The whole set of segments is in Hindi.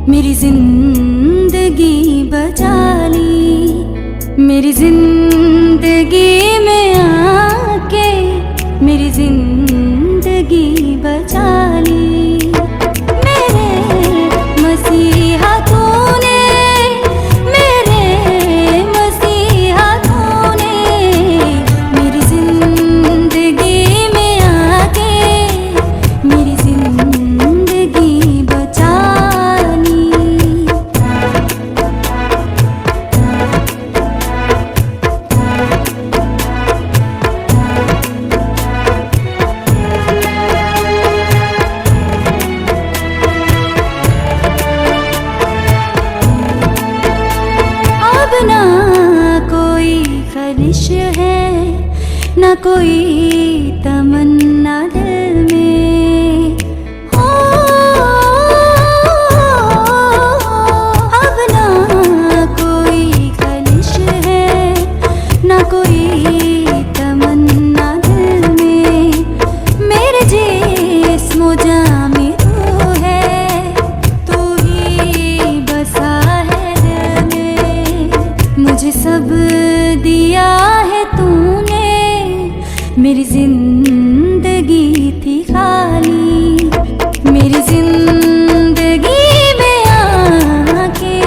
मेरी जिंदगी बचा ली। मेरी जिंदगी में आके मेरी जिंदगी बचा ली। मेरे मसीहा तूने, मेरे मसीहा तूने मेरी जिंदगी में आके मेरी जिंदगी बचा ली। अब ना कोई ख्वाहिश है, ना कोई तमन्ना दिल में। हो अब ना कोई ख्वाहिश है, ना कोई तमन्ना दिल में। मेरे जिस्म जान में तू है, तू ही बसा है दिल में। मुझे सब दिया है तूने, मेरी जिंदगी थी खाली। मेरी जिंदगी में आके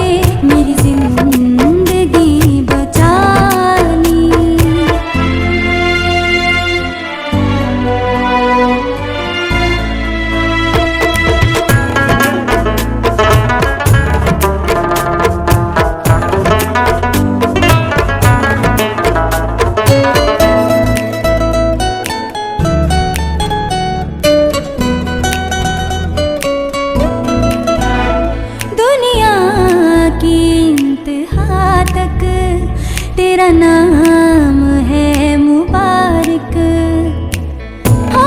मेरी जिंदगी बचा ली। दुनिया की इंतहा तक तेरा नाम है मुबारक। हो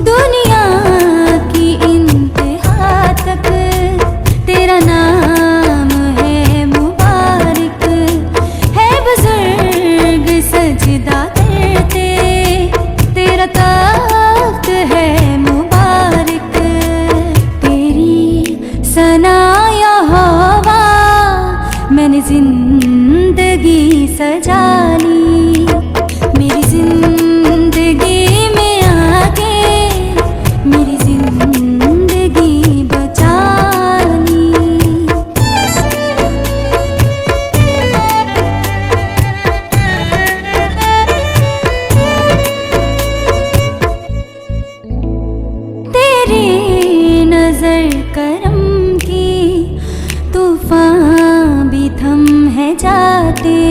दुनिया की इंतहा तक तेरा नाम है मुबारक। है बुजुर्ग सजदा करते, तेरा तख्त है मुबारक। तेरी सना यहोवा, मैंने जिंदगी सजा ली। मेरी जिंदगी में आके मेरी जिंदगी बचा ली। तेरी नजर करम की तूफान भी थम है जाते।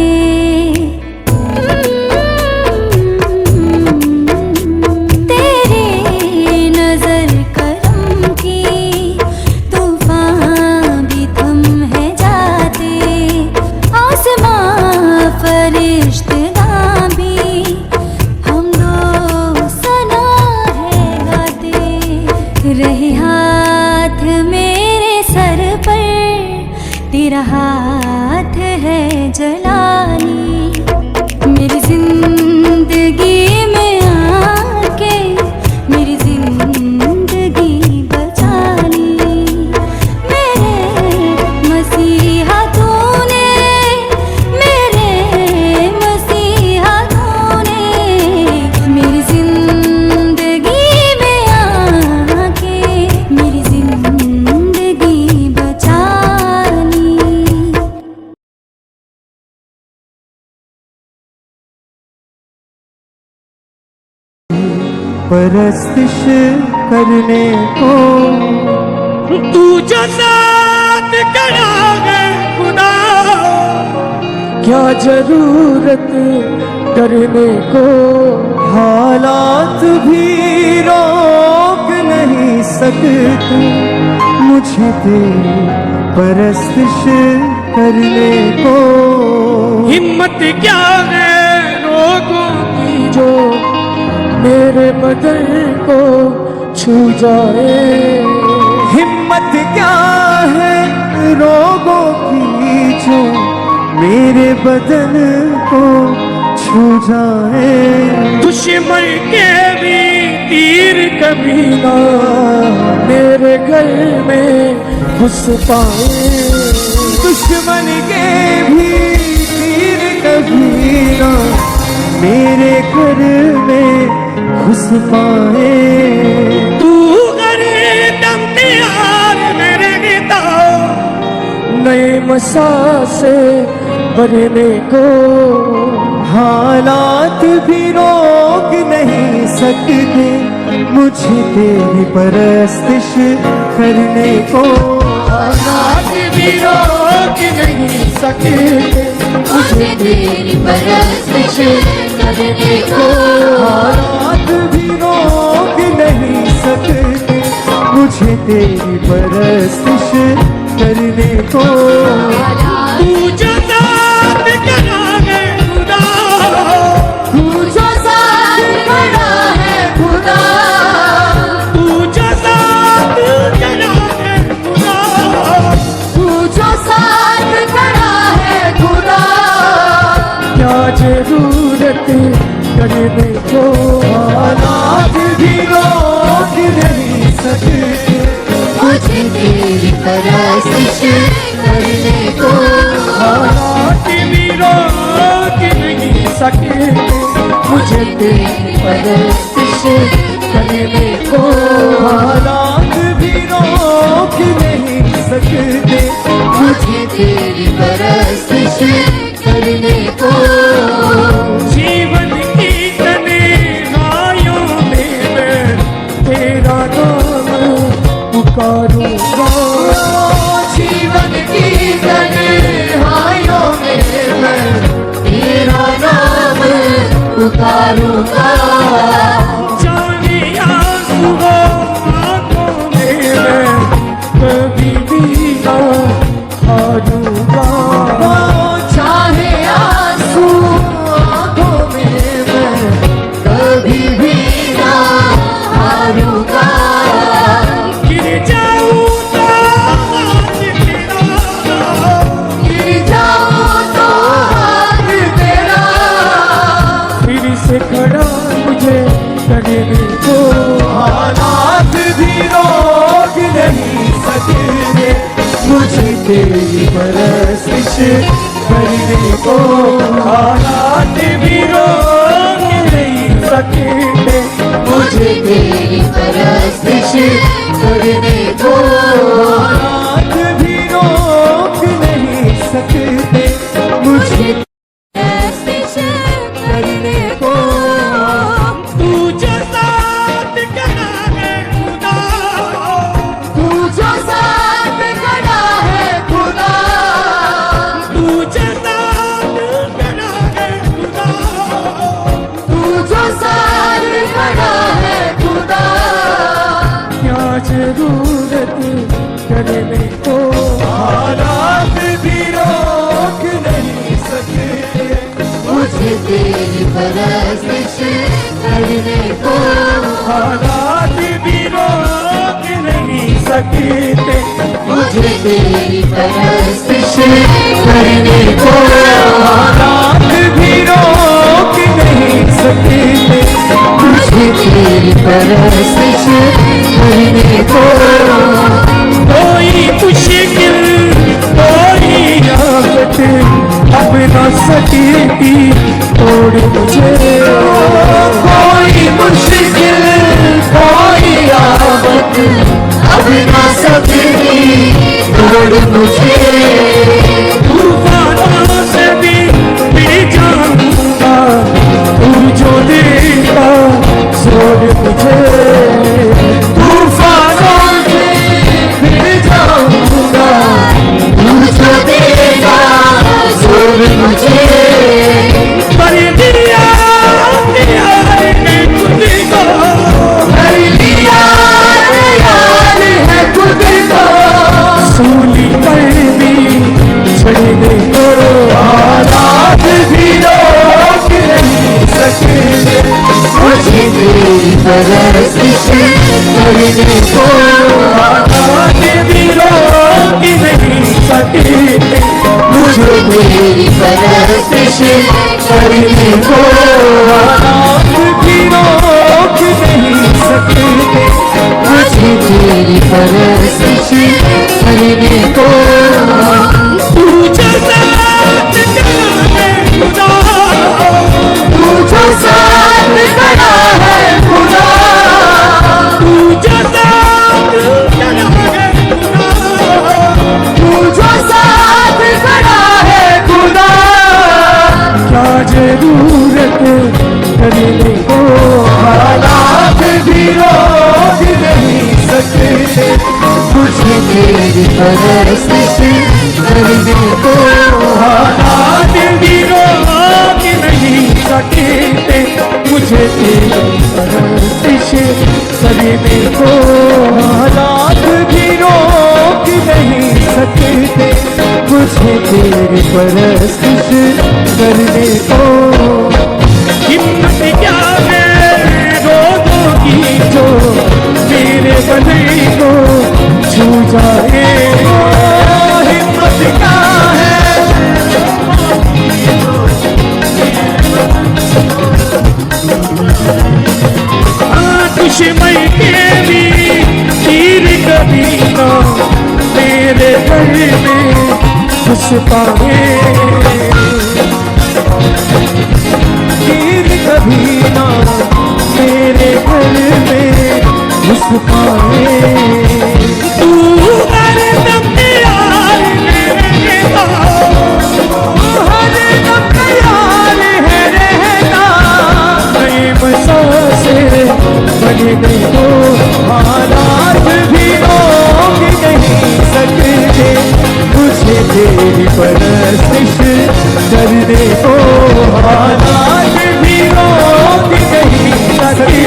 तेरी नजर करम की तूफान भी थम है जाते। आसमां फरिश्तेगां भी हम दो सना है गाते। रहे हाथ मेरे सर पर, तेरा हाथ है जलाली। मेरी जिंदगी में आके मेरी जिंदगी बचा ली। मेरे मसीहा तूने, मेरे मसीहा तूने मेरी जिंदगी में आके मेरी जिंदगी बचा ली। परस्तिश करने को तू जन्नत करा है खुदा, क्या जरूरत करने को। हालात भी रोक नहीं सकते मुझे तेरी परस्तिश करने को। हिम्मत क्या है लोगों की जो मेरे बदन को छू जाए। हिम्मत क्या है रोगों की जो मेरे बदन को छू जाए। दुश्मन के भी तीर कभी ना मेरे घर में घुस पाए। दुश्मन के भी तीर कभी ना मेरे घर में घुस पाए। तू करे दम यार मेरे गीता नए मसा से भरने को हालात भी रोक नहीं सकते मुझे तेरी परस्तिश करने को। हालात भी रोक नहीं सकते मुझे तेरी परस्तिश करने को। हालात भी रोक नहीं सकते मुझे तेरी परस्तिश करने को। तू जो साथ खड़ा है खुदा तू जो साथ खड़ा है खुदा तू जो साथ खड़ा है खुदा तू जो साथ खड़ा है खुदा। क्या जरूरत करने को हालात भी रोक नहीं सकते मुझे तेरी परस्तिश करने को। हालात भी रोक नहीं सकते मुझे तेरी परस्तिश करने को। हालात भी रोक नहीं सकते मुझे तेरी परस्तिश करने को। जीवन की तन्हाइयों में मैं तेरा नाम पुकारूंगा। जीवन की तन्हाइयों में मैं तेरा नाम पुकारूंगा। जाने आंसू हो आंखों में मैं कभी भी ना हारूंगा। चाहे आंसू आंखों में मैं कभी भी ना हारूंगा। गिर जाऊं तो हाथ तेरा गिर जाऊं तो हाथ तेरा फिर से खड़ा मुझे करने को। हालात भी रोक नहीं सकते मुझे तेरी परस्तिश करने को। हालात भी रोक नहीं सकते मुझे तेरी परस्तिश करने को। हालात भी रोक नहीं सकते मुझे परस्तिश करने को। तू जो साथ खड़ा है खुदा तू जो साथ खड़ा है खुदा तू जो साथ खड़ा है खुदा तू जो साथ खड़ा है खुदा। क्या जरूरत करने को हालात भी रोक नहीं सकते मुझे तेरी परस्तिश करने को। हालात भी रोक नहीं सकते मुझे तेरी परस्तिश करने को। हालात भी रोक नहीं सकते मुझे तेरी परस्तिश करने को। कोई मुश्किल कोई आफत अब न सकेगी तोड़ मुझे। कोई मुश्किल कोई आफत अब ना सकेगी तोड़ मुझे। तूफानों से भी मिल जाऊंगा तू जो देगा जोड़ मुझे। तूफानों से फिर जाऊंगा तू जो देगा जोड़ मुझे। पर दिया प्यार है खुद को कर लिया यार है खुद को। सूली पर भी चढ़ने को हालात भी रोक नहीं सकते मुझे तेरी परस्तिश करने को। हालात भी रोक नहीं सकते मुझे तेरी परस्तिश करने को। हालात भी रोक नहीं सकते मुझे तेरी परस्तिश सृष्टि करने को तू जो साथ खड़ा है खुदा, तू जो साथ खड़ा है खुदा, तू जो साथ खड़ा है खुदा, तू जो साथ खड़ा है खुदा। क्या जरूरत करने को हालात भी रोक नहीं सकते तुझे तेरी परस्तिश करने को। हालात भी रोक नहीं सकते मुझे तेरी परस्तिश करने को। हालात भी रोक नहीं सकते मुझे तेरी परस्तिश करने को। हिम्मत क्या है रोगों की जो मेरे बदन को छू जाए। हिम्मत क्या है दुश्मन के भी तीर कभी ना मेरे घर में घुस पाए। तीर कभी ना मेरे घर में घुस पाए। तू हर दम यार रहता, हर दम तैयार है रहना। नए बसासे बने को हालात भी रोक नहीं सकते मुझे तेरी परस्तिश करने को। हालात भी रोक नहीं सकते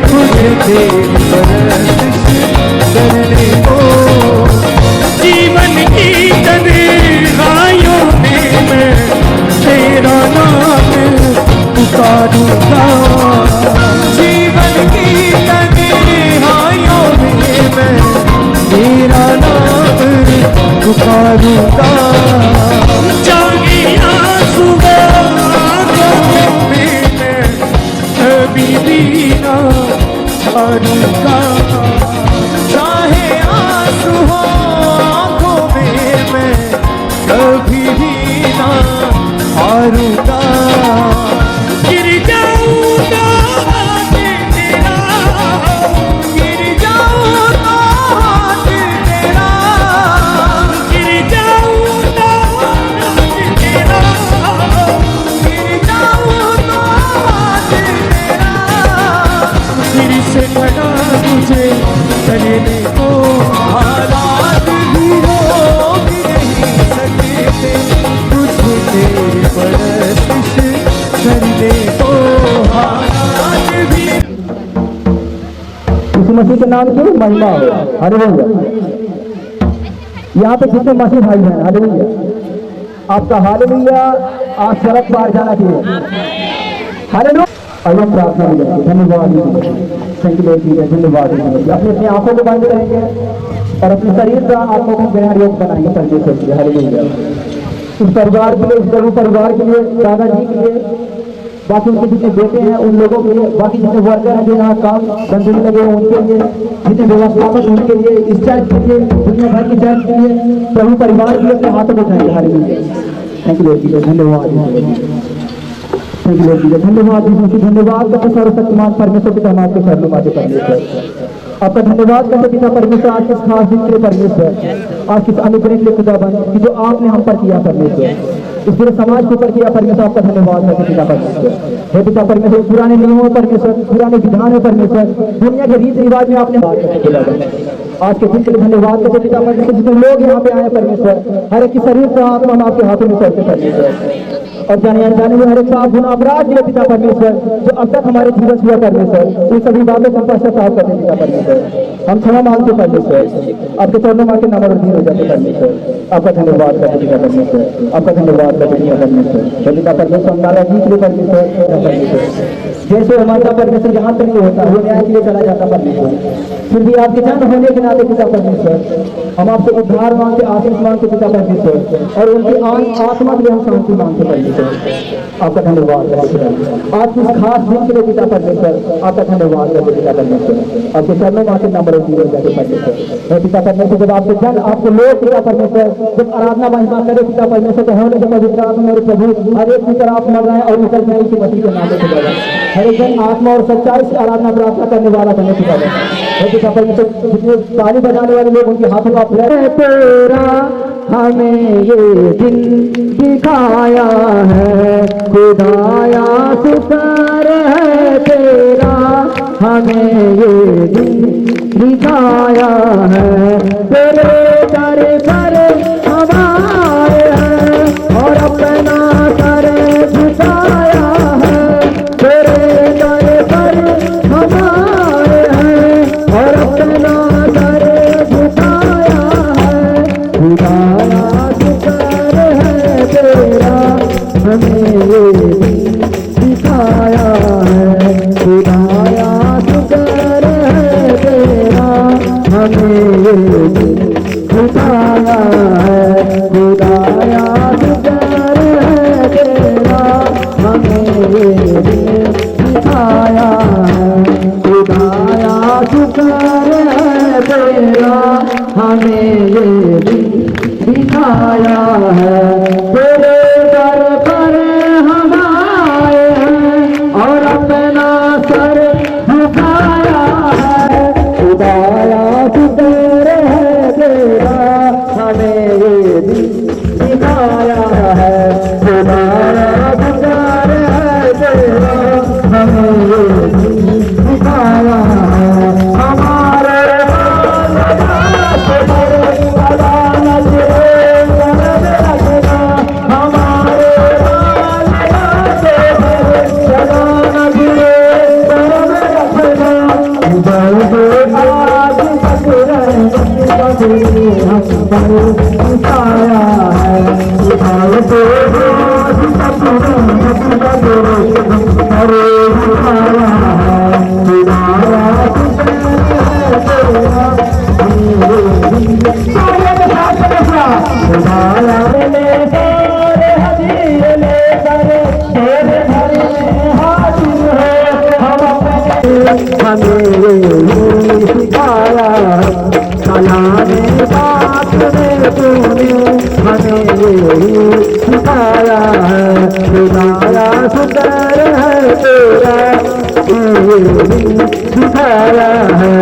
मुझे तेरी परस्तिश करने को। जीवन की तन्हाइयों में मैं तेरा नाम पुकारूंगा। जीवन की तन्हाइयों में मैं तेरा नाम पुकारूंगा। चाहे आंसू आंखों में मैं कभी भी ना हारूंगा। चाहे आंसू हो आंखों में मैं कभी भी ना हारूंगा। गिर जाऊंगा हाथ तेरा, गिर जाऊं तो हाथ तेरा, गिर जाऊंगा हाथ तेरा, गिर जाऊं तो हाथ तेरा। फिर से खड़ा मुझे करने को। हालात भी रोक नहीं सकते तुझे तेरी परस्तिश करने को। हालात भी यीशु मसीह के नाम की महिमा हो। हालेलुया। यहाँ पे जितने मसीह भाई हैं, हालेलुया, आपका हालेलुया आज सड़क पार जाना चाहिए। हालेलुया। आइए हम प्रार्थना करेंगे। धन्यवाद थैंक यू जीसस, धन्यवाद। अपनी अपनी आंखों को बंद करेंगे और अपने शरीर का आंखों को ग्रहण योग बनाएंगे परमेश्वर के लिए। हालेलुया। इस परिवार के लिए, इस प्रभु परिवार के लिए, दादाजी के लिए, बाकी उनके जितने बेटे हैं उन लोगों के लिए, बाकी जितने वर्कर हैं जो यहाँ काम धंधे में लगे हैं उनके लिए, जितने व्यवस्थापक उनके लिए, इस चर्च के लिए, दुनिया भर की चर्च के लिए, प्रभु परिवार के लिए अपने हाथों को उठाएंगे। Hallelujah. Thank you Lord Jesus, धन्यवाद। थैंक यू लॉर्ड जीसस, धन्यवाद यीशु मसीह, धन्यवाद करते सर्वशक्तिमान परमेश्वर पिता, हम आपके शरणों में आते परमेश्वर। आपका धन्यवाद करते पिता परमेश्वर आज किस खास दिन के लिए परमेश्वर, आज किस अनुग्रह के लिए खुदाबंद कि जो आपने हम पर किया परमेश्वर, इस पूरे समाज के ऊपर किया परमेश्वर। आपका धन्यवाद करते पिता परमेश्वर। हे पिता परमेश्वर, पुराने नियमों परमेश्वर, पुराने विधान में परमेश्वर, दुनिया के रीति रिवाज में आपने बात करते खुदाबंद। आज के दिन के लिए धन्यवाद करते पिता परमेश्वर। जितने लोग यहाँ पे आए परमेश्वर, हर एक की शरीर का आत्मा हम आपके हाथों में सौंपते परमेश्वर। और जाने अनजाने हुए हर एक पाप गुनाह अपराध के पिता परमेश्वर जो अब तक हमारे जीवन हुआ परमेश्वर, उन सभी बातों को पश्चाताप करते पिता परमेश्वर। हम क्षमा मांगते परमेश्वर, आपके चरणों में आके नम्र हो जाते परमेश्वर। आपका धन्यवाद करते पिता परमेश्वर, आपका धन्यवाद करते पिता परमेश्वर। पिता परमेश्वर, हम दादाजी के लिए परमेश्वर जैसे हमारा परमेश्वर जहाँ तक नहीं होता वो न्याय के लिए चला जाता परमेश्वर, फिर भी आपके जन होने के नाते पिता परमेश्वर हम आपसे उद्धार मांगते, आशीष मांगते पिता परमेश्वर, और उनकी आत्मा के लिए हम शांति मांगते परमेश्वर। आपका धन्यवाद करते आज इस खास दिन के लिए पिता परमेश्वर आपका धन्यवाद करते पिता परमेश्वर। आपके चरणों में आके नंबर जीवन जाते परमेश्वर पिता परमेश्वर। जब आपके जन आपके लोग पिता परमेश्वर जब आराधना महिमा करे पिता परमेश्वर तो होने के पवित्र आत्मा और प्रभु हर एक की तरह आप मर रहे हैं और निकल जाए इसी मसीह के नाम से बजा हर एक जन आत्मा और सच्चाई से आराधना प्रार्थना करने वाला बने पिता पिता परमेश्वर। जितने ताली बजाने वाले लोग उनके हाथों का तेरा हमें ये दिन दिखाया है खुदाया, शुक्र है तेरा हमें ये दिन दिखाया है। तेरे दर पर हमारे हैं और अपना सर झुकाया है। तेरे दर पर हमारे हैं और अपना सर झुकाया है। खुदाया शुक्र है तेरा हमें ये दिन दिखाया है। खुदाया शुक्र है तेरा हमें ये दिन दिखाया है। खुदाया शुक्र है तेरा हमें ये दिन दिखाया है। खुदाया शुक्र है तेरा हमें ये दिन दिखाया है। तेरे दर पर हम आए हैं और अपना सर झुकाया है। खुदाया शुक्र है तेरा हमें ये दिन दिखाया है। खुदाया शुक्र है तेरा हमें ये दिन दिखाया है। हमारे सिखाया है। खुदाया शुक्र है तेरा सिखाया है।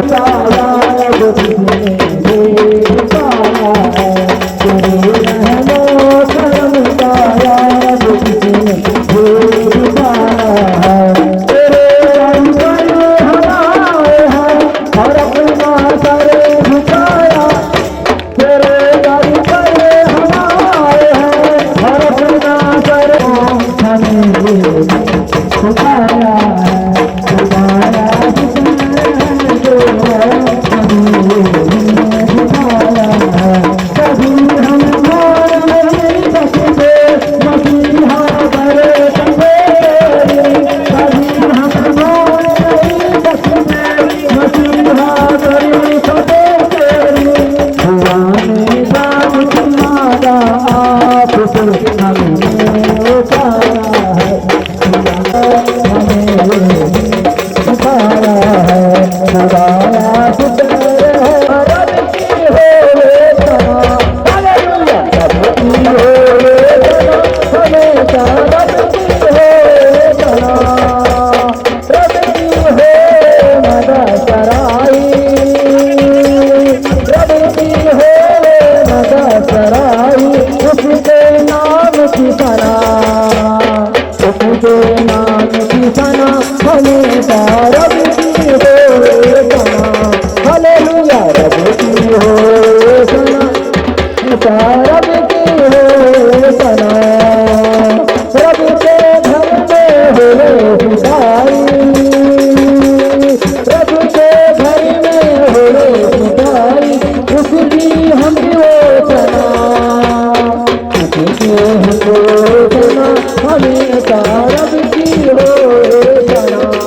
हमें तारब की हो तना।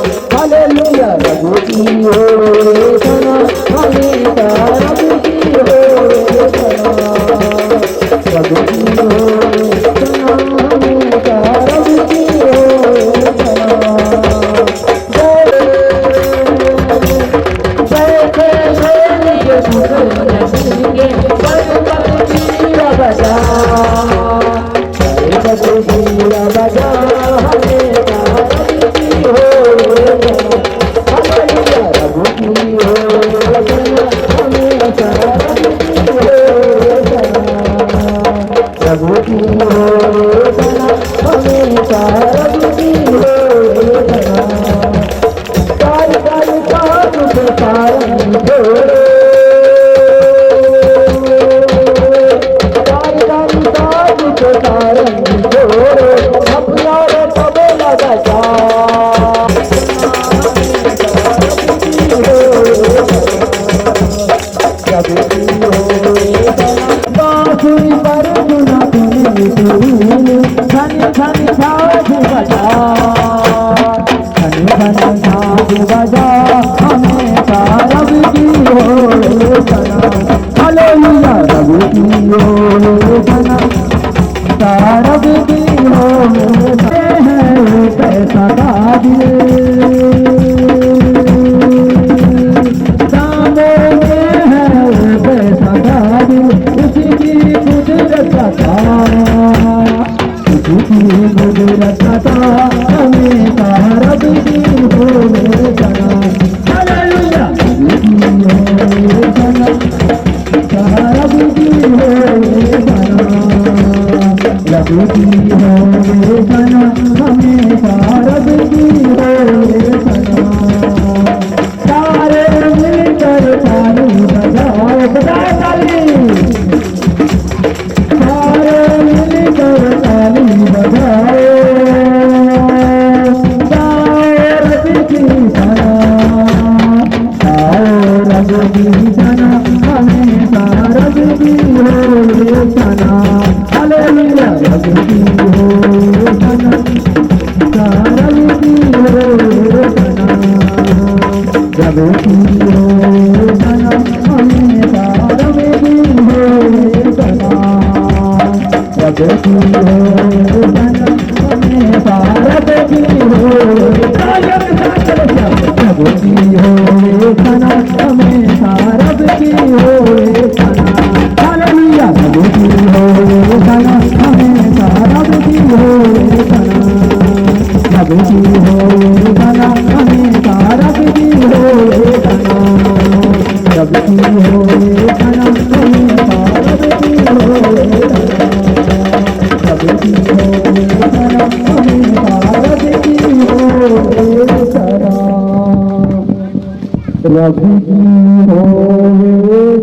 रब की हो रब की हो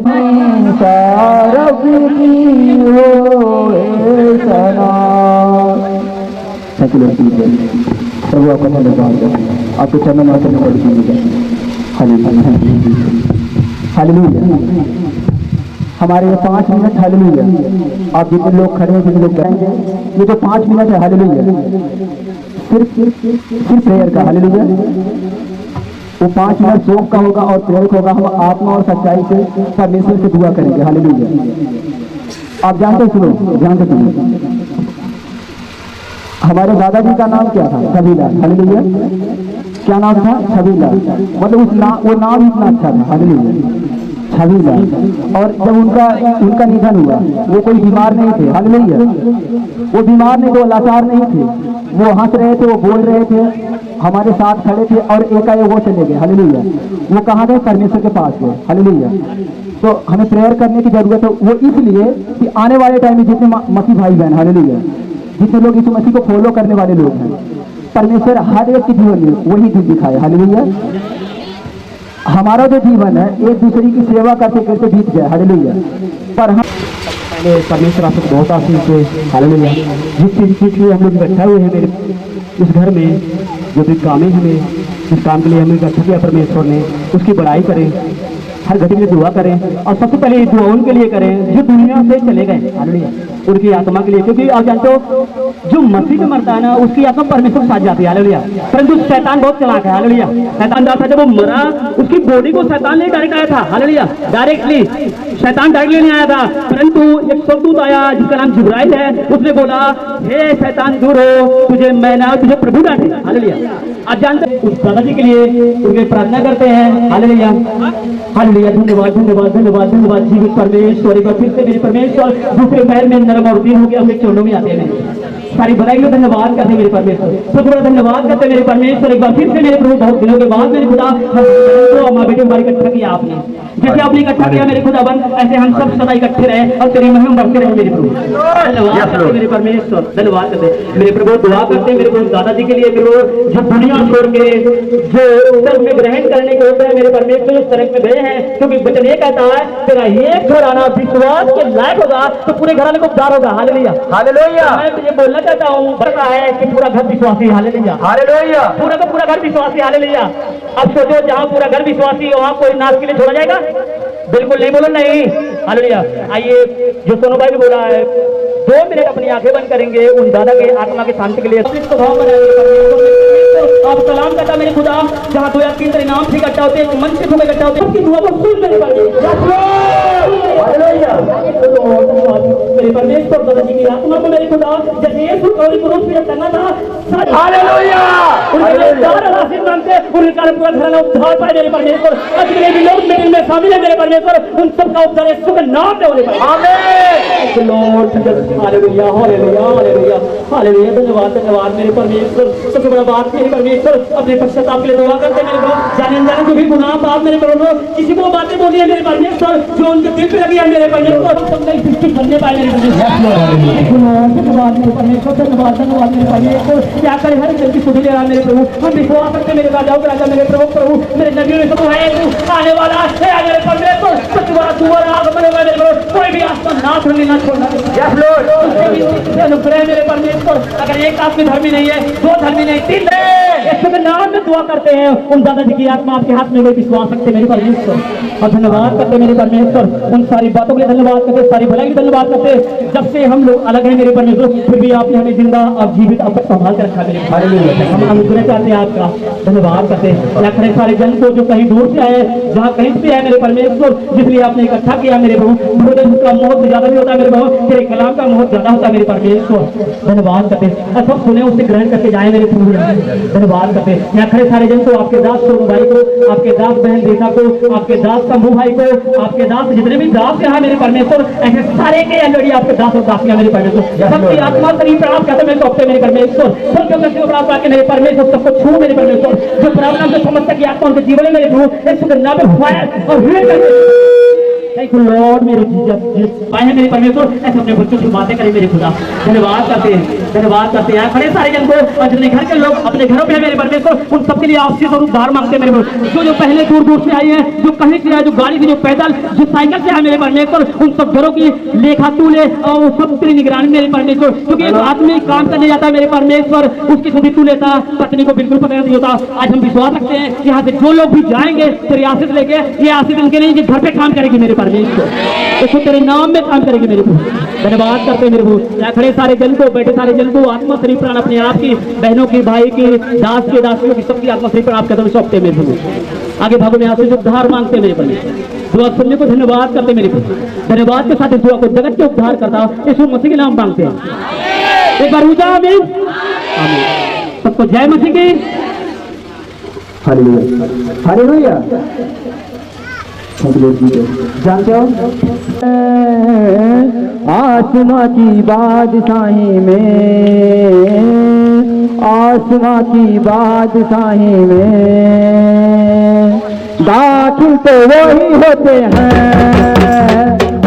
हमेशा रब की हो प्रभु आपका धन्यवाद आपके चरणों में आकर पड़ दीजिएगा। हालेलुया। हमारे ये 5 मिनट हालेलुया, आप जितने लोग खड़े हैं जितने लोग करेंगे, ये जो 5 मिनट है हालेलुया, सिर्फ प्रेयर का हालेलुया। वो 5 मिनट शोक का होगा और प्रेयर का होगा। हम आत्मा और सच्चाई से परमेश्वर से दुआ करेंगे हालेलुया। आप जानते सुनो, ध्यान से सुनो। हमारे दादाजी का नाम क्या था? छबीलाल। हालेलुया। क्या नाम था? छबीलाल। मतलब वो नाम इतना अच्छा था हालेलुया, छबीलाल। और जब उनका निधन हुआ, वो कोई बीमार नहीं थे हालेलुया। वो बीमार नहीं थे, वो लाचार नहीं थे, वो हंस रहे थे, वो बोल रहे थे, हमारे साथ खड़े थे और एकाएक वो चले गए हालेलुया। वो कहाँ गए? परमेश्वर के पास गए हालेलुया। तो हमें प्रेयर करने की जरूरत है, वो इसलिए कि आने वाले टाइम में जितने मसीह भाई बहन हालेलुया, जितने लोग यीशु मसीह को फॉलो करने वाले लोग हैं, परमेश्वर हर एक के जीवन में वही दिन दिखाए हालेलुया। हमारा जो जीवन है एक दूसरे की सेवा करते करते बीत गया हालेलुया। पर हम पहले परमेश्वर आपको बहुत आशीष से हालेलुया। जिस चीज के लिए हम लोग बैठा हुए हैं मेरे इस घर में, जो भी काम है, हमें इस काम के लिए हमें इकट्ठा किया परमेश्वर ने, उसकी बड़ाई करें, हर घड़ी में दुआ करें और सबसे पहले दुआ उनके लिए करें जो दुनिया से चले गए हालेलुया। उनकी आत्मा के लिए, क्योंकि आप जानते हो जो मसीह में मरता है ना उसकी आत्मा परमेश्वर के साथ जाती है, हालेलुया। परंतु शैतान बहुत चालाक है, हालेलुया। शैतान था जब वो मरा उसकी बॉडी को शैतान ने डायरेक्ट आया था, हालेलुया। डायरेक्टली शैतान डायरेक्टली नहीं आया था, परंतु एक स्वर्गदूत आया जिसका नाम जिब्राइल है। उसने बोला हे शैतान दूर हो, तुझे मैं ना तुझे प्रभु डांटे, हालेलुया। आप जानते हैं उस दादाजी के लिए उनके प्रार्थना करते हैं, हालेलुया हालेलुया। धन्यवाद धन्यवाद धन्यवाद धन्यवाद जीवित परमेश्वर। एक बार फिर से मेरे परमेश्वर दूसरे पैर में नरम और दीन होकर अपने चरणों में आते हैं, सारी भलाई को धन्यवाद करते मेरे परमेश्वर, सबसे बड़ा धन्यवाद करते मेरे परमेश्वर। एक बार फिर से मेरे प्रभु बहुत दिनों के बाद मेरे खुदा हम माँ बेटे हमारी इकट्ठा किया आपने, जैसे आपने इकट्ठा किया मेरे खुदाबंद, ऐसे हम सब सदा इकट्ठे रहे और तेरी महिमा बढ़ते रहे मेरे प्रभु। धन्यवाद करते मेरे परमेश्वर, धन्यवाद करते मेरे प्रभु। दुआ करते मेरे प्रभु दादाजी के लिए, मेरे प्रभु जो दुनिया छोड़ के जो स्वर्ग में ग्रहण करने को होता है मेरे परमेश्वर, जो स्वर्ग में गए हैं, क्योंकि वचन ये कहता है तेरा एक घर आना विश्वास के लायक होगा तो पूरे घर वाले को उद्धार होगा, हालेलुया हालेलुया। मैं तुझे बोलना चाहता हूँ, पता है कि पूरा घर विश्वासी, हालेलुया हालेलुया, पूरा का पूरा घर विश्वासी, हालेलुया। अब सोचो जहाँ पूरा घर विश्वासी वहाँ कोई नाश के लिए छोड़ा जाएगा? बिल्कुल नहीं, बोलो नहीं, हालेलुया। आइए जो सोनू भाई ने बोला है 2 मिनट अपनी आंखें बंद करेंगे, उन दादा के आत्मा के शांति के लिए आप सलाम करता मेरे खुदा, जहाँ 2 या 3 तेरे नाम से इकट्ठा होते हैं, मन से तुम्हें इकट्ठा होते हैं, सबकी दुआ को सुन मेरे परमेश्वर। दादाजी की आत्मा को मेरे खुदा जैसे यीशु कौड़ी क्रूस पे टंगा था, हालेलुया उनके सारे राशि मांगते उनके कारण पूरा घराना उद्धार पाए मेरे परमेश्वर। आज मेरे भी लोग मीटिंग में शामिल है मेरे परमेश्वर, उन सबका उद्धार यीशु के नाम में होने पाए, आमीन Lord hallelujah hallelujah hallelujah hallelujah. धन्यवाद धन्यवाद मेरे परमेश्वर, सबसे बड़ा बात मेरे परमेश्वर, अपने पश्चाताप के लिए दुआ करते मेरे को, जाने अनजाने जो भी गुनाह पाप मेरे प्रभु किसी को बातें बोली है मेरे परमेश्वर जो उनके दिल पे लगी है मेरे परमेश्वर, सब नहीं सृष्टि करने पाए मेरे धन्यवाद मेरे परमेश्वर, धन्यवाद धन्यवाद मेरे परमेश्वर। क्या करे हर जल्दी सुधी ले रहा मेरे प्रभु, हम विश्वास करते मेरे राजाओं के राजा मेरे प्रभु प्रभु मेरे नबियों में सब है आने वाला है मेरे परमेश्वर, सबसे बड़ा दोबारा आगमन होगा मेरे प्रभु, कोई भी आसमान नाश होने ना छोड़ना अनुग्रह मेरे परमेश्वर। अगर एक आदमी धर्मी नहीं है, 2 धर्मी नहीं, 3 के नाम में दुआ करते हैं, उन दादाजी की आत्मा आपके हाथ में कोई विश्वास रखते मेरे परमेश्वर, और धन्यवाद करते मेरे परमेश्वर। उन सारी बातों के लिए धन्यवाद करते, सारी भलाई के धन्यवाद करते। जब से हम लोग अलग हैं मेरे परमेश्वर, फिर भी आपने हमें जिंदा और जीवित अब तक संभाल कर रखा मेरे, हम अनुग्रह चाहते हैं आपका, धन्यवाद करते हैं। खड़े सारे जन को जो कहीं दूर से आए, जहाँ कहीं से आए मेरे परमेश्वर, जिसलिए आपने इकट्ठा किया मेरे प्रभु, का महत्व ज्यादा नहीं होता मेरे प्रभु, तेरे कलाम का महत्व ज्यादा होता मेरे परमेश्वर, धन्यवाद करते। सब सुने उससे ग्रहण करके जाए मेरे प्रभु, धन्यवाद करते। यहाँ खड़े सारे जन को, आपके दास सोनू भाई को, आपके दास बहन बेटा को, आपके दास शंभू भाई को, आपके दास जितने भी दास यहाँ मेरे परमेश्वर, ऐसे सारे के अलरेडी आपके दास और दासियां मेरे परमेश्वर, सबकी आत्मा शरीर प्राप्त करते मेरे सौंपते मेरे परमेश्वर, सबके व्यक्तियों प्राप्त करके मेरे परमेश्वर, सबको छू मेरे परमेश्वर, जो प्रॉब्लम से समस्या की आत्मा उनके जीवन में मेरे प्रभु एक सुगंध पे फायर और हील करके थैंक यू लॉर्ड मेरे जीसस पाए हैं मेरे परमेश्वर, ऐसे अपने बच्चों की बातें करें मेरे खुदा, धन्यवाद करते हैं, धन्यवाद करते हैं। खड़े सारे जन को और जितने घर के लोग अपने घरों पे है मेरे परमेश्वर, उन सबके लिए आशीष और उद्धार मांगते हैं मेरे जो पहले दूर दूर से आए हैं, जो कहीं से आए, जो गाड़ी से, जो पैदल, जो साइकिल से आए मेरे परमेश्वर, उन सब घरों की लेखा तूले और वो सब तेरी निगरानी मेरे परमेश्वर, क्योंकि एक आदमी काम करने जाता है मेरे परमेश्वर, उसकी सुधी तू लेता, पत्नी को बिल्कुल पता नहीं होता। आज हम विश्वास रखते हैं यहाँ से जो लोग भी जाएंगे तेरी आशीष लेके, ये आशीष इनके नहीं, घर पे काम करेगी मेरे परमेश्वर, तो तेरे नाम में काम करेगी मेरे प्रभु, धन्यवाद करते मेरे प्रभु। खड़े सारे जन को, बैठे सारे जन को आत्मा शरीर प्राण अपने आप की, बहनों की, भाई की, दास के, दासियों की, सबकी आत्मा शरीर प्राण आपके सौंपते मेरे प्रभु। आगे भागो में आपसे उद्धार मांगते मेरे परमेश्वर, दुआ सुनने को धन्यवाद करते मेरे प्रभु, धन्यवाद के साथ इस दुआ को जगत के उद्धार करता यीशु मसीह के नाम मांगते हैं। एक बार ऊंचा आमीन, आमीन। सबको जय मसीह की, हालेलुया हालेलुया। जानते हो आसमां की बादशाही में, आसमां की बादशाही में दाखिल तो वही होते हैं,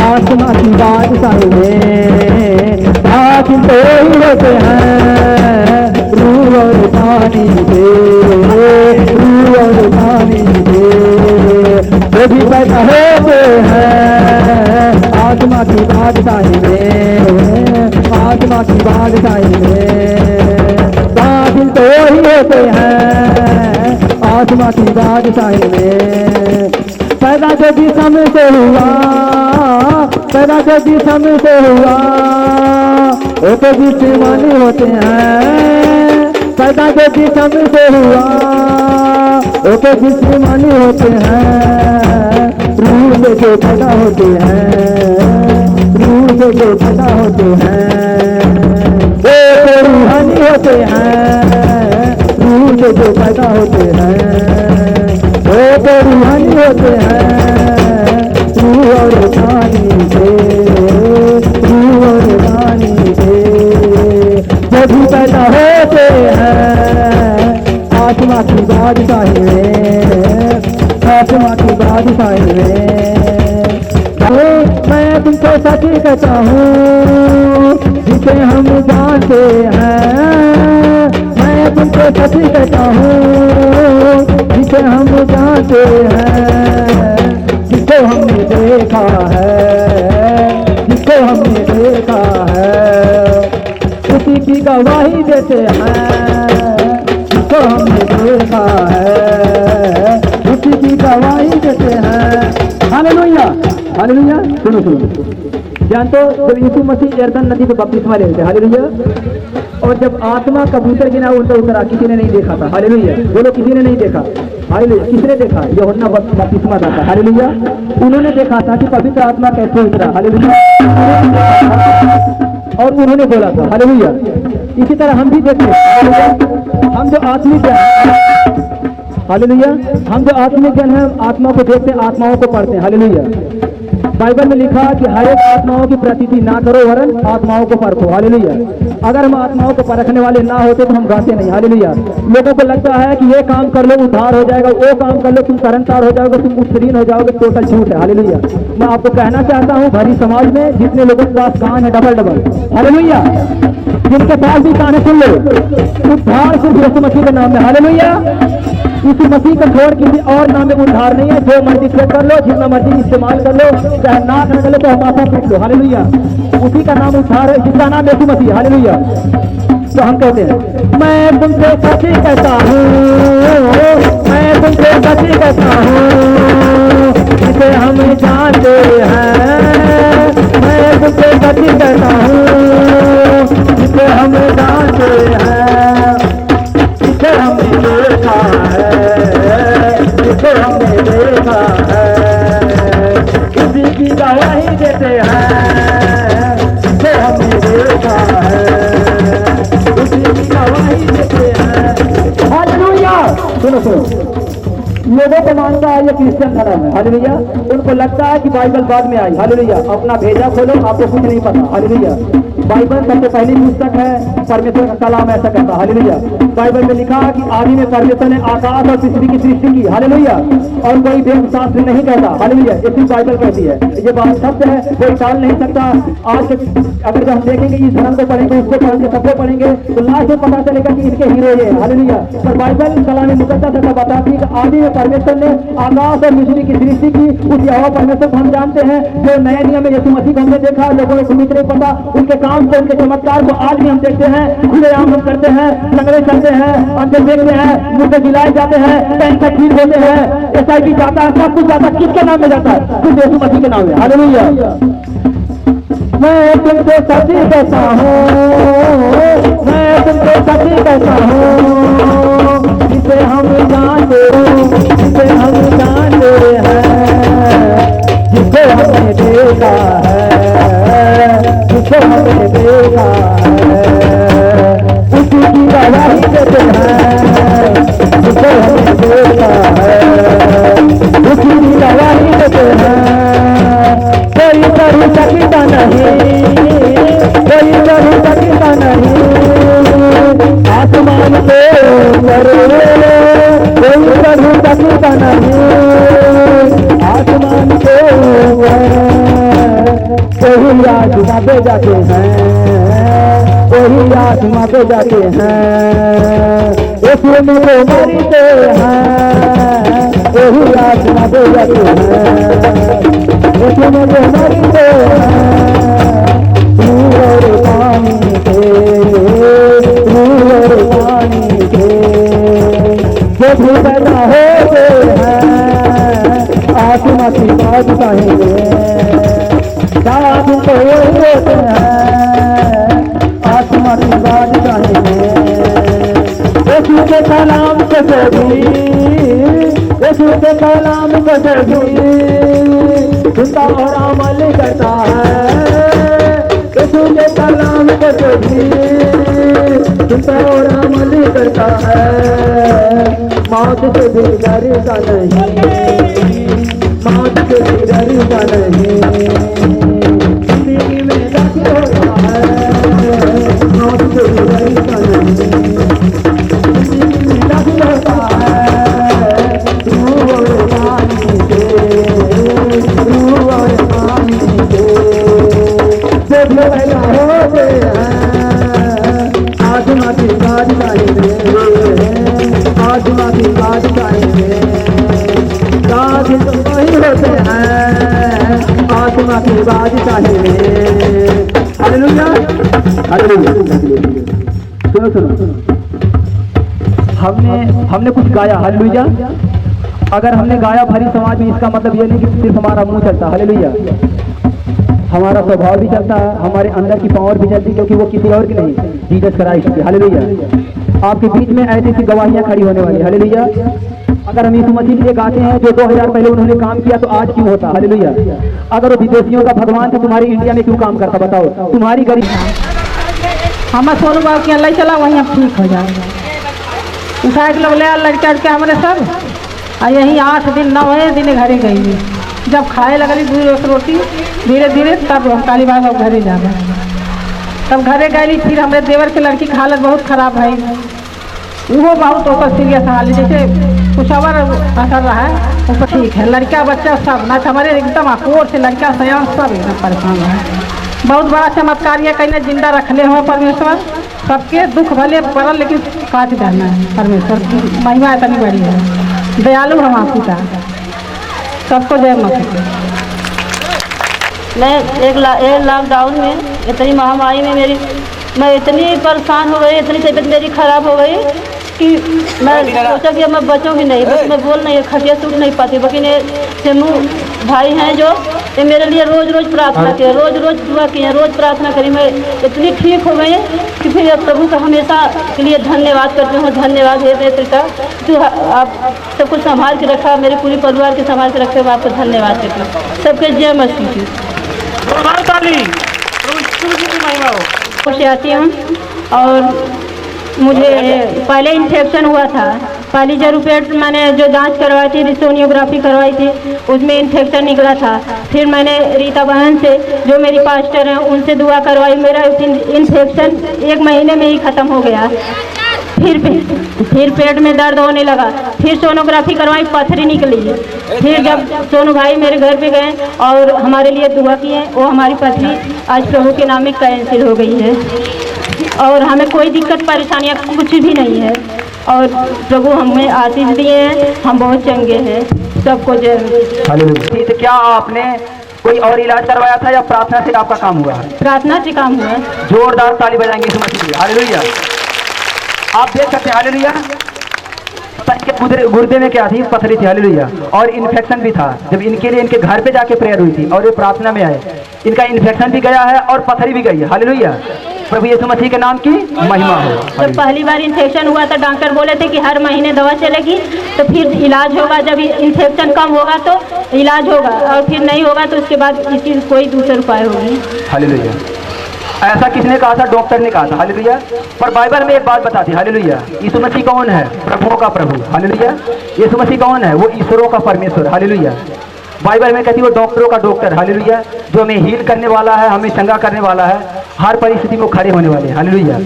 आसमां की बादशाही में दाखिल तो वही होते हैं, रूह और पानी दे, रूह और पानी दे, वो भी पैदा होते हैं आत्मा की बादशाही में, आत्मा की बादशाही में दाखिल तो वही होते हैं आत्मा की बादशाही में। पैदा जो जिस्म से हुआ पैदा जो जिसम से हुआ वो तो जिस्मानी होते हैं। पैदा जो जिसम से हुआ वो तो जिस्मानी होते हैं। रूह से जो पैदा होते हैं, रूह से जो पैदा होते हैं वो तो रूहानी होते हैं। रूह से जो पैदा होते हैं वो तो रूहानी होते हैं। रूह और पानी से, रूह और पानी से जब भी पैदा होते हैं आत्मा की बादशाही में, आत्मा की बादशाही में। मैं तुमको सच कहता हूँ जिसे हम जानते हैं। मैं तुमको सच कहता हूँ जिसे हम जानते हैं। जिसको हमने देखा है, जिसको हमने देखा है उसी की गवाही देते हैं। जिसको हमने देखा है उसी की गवाही देते हैं। Hallelujah, hallelujah. सुनो सुनो, जानते हो जब यीशु मसीह यरदन नदी पे बपतिस्मा ले थे, हालेलुया, और जब आत्मा कबूतर गिना उनका उतरा, किसी ने नहीं देखा था। हालेलुया, बोलो किसी ने नहीं देखा। हालेलुया, किसने देखा? यूहन्ना बपतिस्मा दाता, हालेलुया, उन्होंने देखा था कि पवित्र आत्मा कैसे उतरा। हालेलुया, और उन्होंने बोला था। हालेलुया, इसी तरह हम भी देखते हैं। हम जो आत्मिक जन, हालेलुया, हम जो आत्मिक जन है आत्मा को देखते हैं, आत्माओं को पढ़ते हैं। हालेलुया, बाइबल में लिखा कि हर एक आत्माओं की प्रतीति ना करो वरन आत्माओं को परखो। हालेलुया, अगर हम आत्माओं को परखने वाले ना होते तो हम गाते नहीं। हालेलुया, लोगों को लगता है कि ये काम कर लो उद्धार हो जाएगा, वो काम कर लो तुम तरनतार हो जाओगे, तुम उत्तीर्ण हो जाओगे। टोटल झूठ है। हालेलुया, मैं आपको कहना चाहता हूँ भरी समाज में जितने लोगों के पास कान है डबल डबल, हालेलुया, जिनके पास भी कान है सुन लो, उद्धार सिर्फ यीशु मसीह के नाम में। हालेलुया, यीशु मसीह का छोड़ किसी और नाम में उद्धार नहीं है। जो मर्जी चेक कर लो, जितना मर्जी इस्तेमाल कर लो, चाहे नाक न चले तो हमारा फेंक लो। हालेलुया, उसी का नाम उद्धार है जिसका नाम यीशु मसीह। हालेलुया, तो हम कहते हैं मैं तुमसे सच कहता हूँ, मैं तुमसे सच कहता हूँ जिसे हम जानते हैं। मैं तुमसे सच कहता हूँ जिसे हम जानते हैं। जिसे हमने देखा है, जिसे हमने देखा है उसी की गवाही देते हैं। जिसे हमने देखा है उसी की गवाही देते हैं। हालेलुया, सुनो सुनो, लोगों को मानता है ये क्रिश्चियन धर्म है। हालेलुया, उनको लगता है कि बाइबल बाद में आई। हालेलुया, अपना भेजा खोलो, आपको कुछ नहीं पता। हालेलुया, बाइबल सबसे पहली पुस्तक है परमेश्वर का कलाम, ऐसा कहता है। हालेलुया, बाइबल में लिखा कि आदि में परमेश्वर ने आकाश और पृथ्वी की सृष्टि की। हालेलुया, और कोई वेद शास्त्र नहीं कहता। हालेलुया, ये सिर्फ बाइबल कहती है। ये बात सत्य है, कोई टाल नहीं सकता। आज अगर जब हम देखेंगे इस धर्म को पढ़ेंगे, उसको पढ़ेंगे, सबको पढ़ेंगे तो लास्ट में पता चलेगा कि इनके हीरो ये। हालेलुया, पर बाइबल कलाम मुकद्दस ऐसा बताती है कि आदि में परमेश्वर ने आकाश और पृथ्वी की सृष्टि की। उस यहोवा परमेश्वर को हम जानते हैं जो नए नियम में यीशु मसीह को हमने देखा। लोगों को खुद नहीं पता उनके काम को, उनके चमत्कार को आज भी हम देखते हैं। खुलेआम हम करते हैं, लंगड़े चलते हैं, अंदर देखते हैं, मुझे गिलाए जाते हैं, कैंसर ठीक होते हैं, SIV जाता है, सब कुछ जाता है। किसके नाम में जाता है? सिर्फ यीशु मसीह के नाम में। हालेलुया, मैं तुमको सच कहता हूँ, मैं तुमको सच कहता हूँ जिसे हम जानते, जिसे हम जानते हैं। जिसे हमने देखा है, जिसे हमने देखा है उसी की गवाही देते हैं। जिसे हमने देखा है उसी की गवाही देते हैं। कोई कर सकता नहीं, कोई कर सकता नहीं आसमान के ऊपर, कोई कर सकता नहीं आसमान के ऊपर। कोई आत्मा पे जाते हैं, कोई आत्मा पे जाते हैं, उसमें को मरते हैं। कोई आत्मा पे जाते हैं, उसमें को मरते हैं। रूह और पानी के, रूह और पानी के जो भी पैदा होते हैं आत्मा की बात कहेंगे। तो यही होते हैं आत्मा की बात चाहेंगे यीशु के कलाम को सभी यीशु के कलाम को सभी सुनता और अमल करता है यीशु के कलाम को सभी सुनता और अमल करता है मौत से भी डरता नहीं मौत से भी डरता नहीं जिंदगी में दाखिल होता है मौत से भी डरता नहीं जिंदगी में दाखिल होता है रूह और पानी से जो भी पैदा होते हैं आत्मा की बात चाहेंगे आत्मा की बात चाहेंगे दादी तो वही होते हैं आत्मा की बात चाहेंगे हालेलुया हालेलुया सुनो सुनो हमने कुछ गाया हालेलुया अगर हमने गाया भरी समाज में इसका मतलब ये नहीं कि सिर्फ हमारा मुंह चलता हालेलुया हमारा स्वभाव भी चलता है हमारे अंदर की पावर भी चलती क्योंकि वो किसी और की नहीं जीसस क्राइस्ट की हालेलुया आपके बीच में ऐसी ऐसी गवाहियां खड़ी होने वाली हालेलुया अगर हम यीशु मसीह के लिए गाते हैं जो 2000 पहले उन्होंने काम किया तो आज क्यों होता हालेलुया अगर वो विदेशियों का भगवान तो तुम्हारी इंडिया में क्यों काम करता बताओ तुम्हारी गरीब हम सोनू बाबू के अल्लाह चला वहीं अब ठीक हो जाएगा उठा के लोग ले लड़का के हमारे सब और यही 8 दिन 9 दिन घरे गई जब खाए लगली 2 रोटी धीरे धीरे तब हम काली बाबा घरे जा गए तब घरे गई फिर हमारे देवर के लड़की की हालत बहुत खराब है वो बहुत ऊपर सीरियस हाल जैसे कुछ और असर रहा है ऊपर ठीक है लड़का बच्चा सब ना हमारे एकदम अकोर से लड़का सयान सब एकदम परेशान है बहुत बड़ा चमत्कार ये कहीं जिंदा रखले हो परमेश्वर सबके दुख भले पड़ल लेकिन काट देना है परमेश्वर की महिमा इतनी बड़ी है दयालु हम आपकी का सबको जय मसीह मैं एक लॉकडाउन में इतनी महामारी में मैं इतनी परेशान हो गई इतनी तबीयत मेरी खराब हो गई कि मैं सोचा कि अब मैं बचूँगी नहीं बस मैं बोल नहीं खटिया सूट नहीं पाती लेकिन ये सिमू भाई हैं जो ये मेरे लिए रोज़ रोज़ प्रार्थना किए रोज़ रोज़ दुआ किए रोज़ प्रार्थना करी मैं इतनी ठीक हो गई कि फिर प्रभु का हमेशा के लिए धन्यवाद करती हूँ धन्यवाद हे पिता तो आप सब कुछ संभाल के रखा मेरे पूरे परिवार के संभाल के रखे मैं आपको धन्यवाद करती हूँ सबके जय मसीह की खुश आती हूँ और मुझे पहले इन्फेक्शन हुआ था पहली जरूर पेट मैंने जो जांच करवाई थी सोनियोग्राफी करवाई थी उसमें इन्फेक्शन निकला था फिर मैंने रीता बहन से जो मेरी पास्टर हैं उनसे दुआ करवाई मेरा इन्फेक्शन 1 महीने में ही ख़त्म हो गया फिर पेट में दर्द होने लगा फिर सोनोग्राफी करवाई पथरी निकली फिर जब सोनू भाई मेरे घर पे गए और हमारे लिए दुआ किए वो हमारी पथरी आज प्रभु के नाम में कैंसिल हो गई है और हमें कोई दिक्कत परेशानियाँ कुछ भी नहीं है और प्रभु हमें आशीष दिए हैं हम बहुत चंगे हैं सबको जय तो क्या आपने कोई और इलाज करवाया था या प्रार्थना से आपका काम हुआ प्रार्थना से काम हुआ जोरदार ताली बजाएंगे यीशु मसीह की हालेलुया आप देख सकते हैं हालेलुया गुर्दे में क्या थी पथरी थी हालेलुया और इन्फेक्शन भी था जब इनके लिए इनके घर पे जाके प्रेयर हुई थी और ये प्रार्थना में आए इनका इन्फेक्शन भी गया है और पथरी भी गई है हालेलुया प्रभु यीशु मसीह के नाम की महिमा हो जब पहली बार इन्फेक्शन हुआ था डॉक्टर बोले थे कि हर महीने दवा चलेगी तो फिर इलाज होगा जब इन्फेक्शन कम होगा तो इलाज होगा और फिर नहीं होगा तो उसके बाद इसकी कोई दूसरा उपाय होगी हालेलुया ऐसा किसने कहा था डॉक्टर ने कहा था हालेलुया पर बाइबल में एक बात बताती हालेलुया यीशु मसीह कौन है प्रभुओं का प्रभु हालेलुया यीशु मसीह कौन है वो ईश्वरों का परमेश्वर हालेलुया बाइबल में कहती है वो डॉक्टरों का डॉक्टर हालेलुया जो हमें हील करने वाला है हमें चंगा करने वाला है हर परिस्थिति में खड़े होने वाले हालेलुया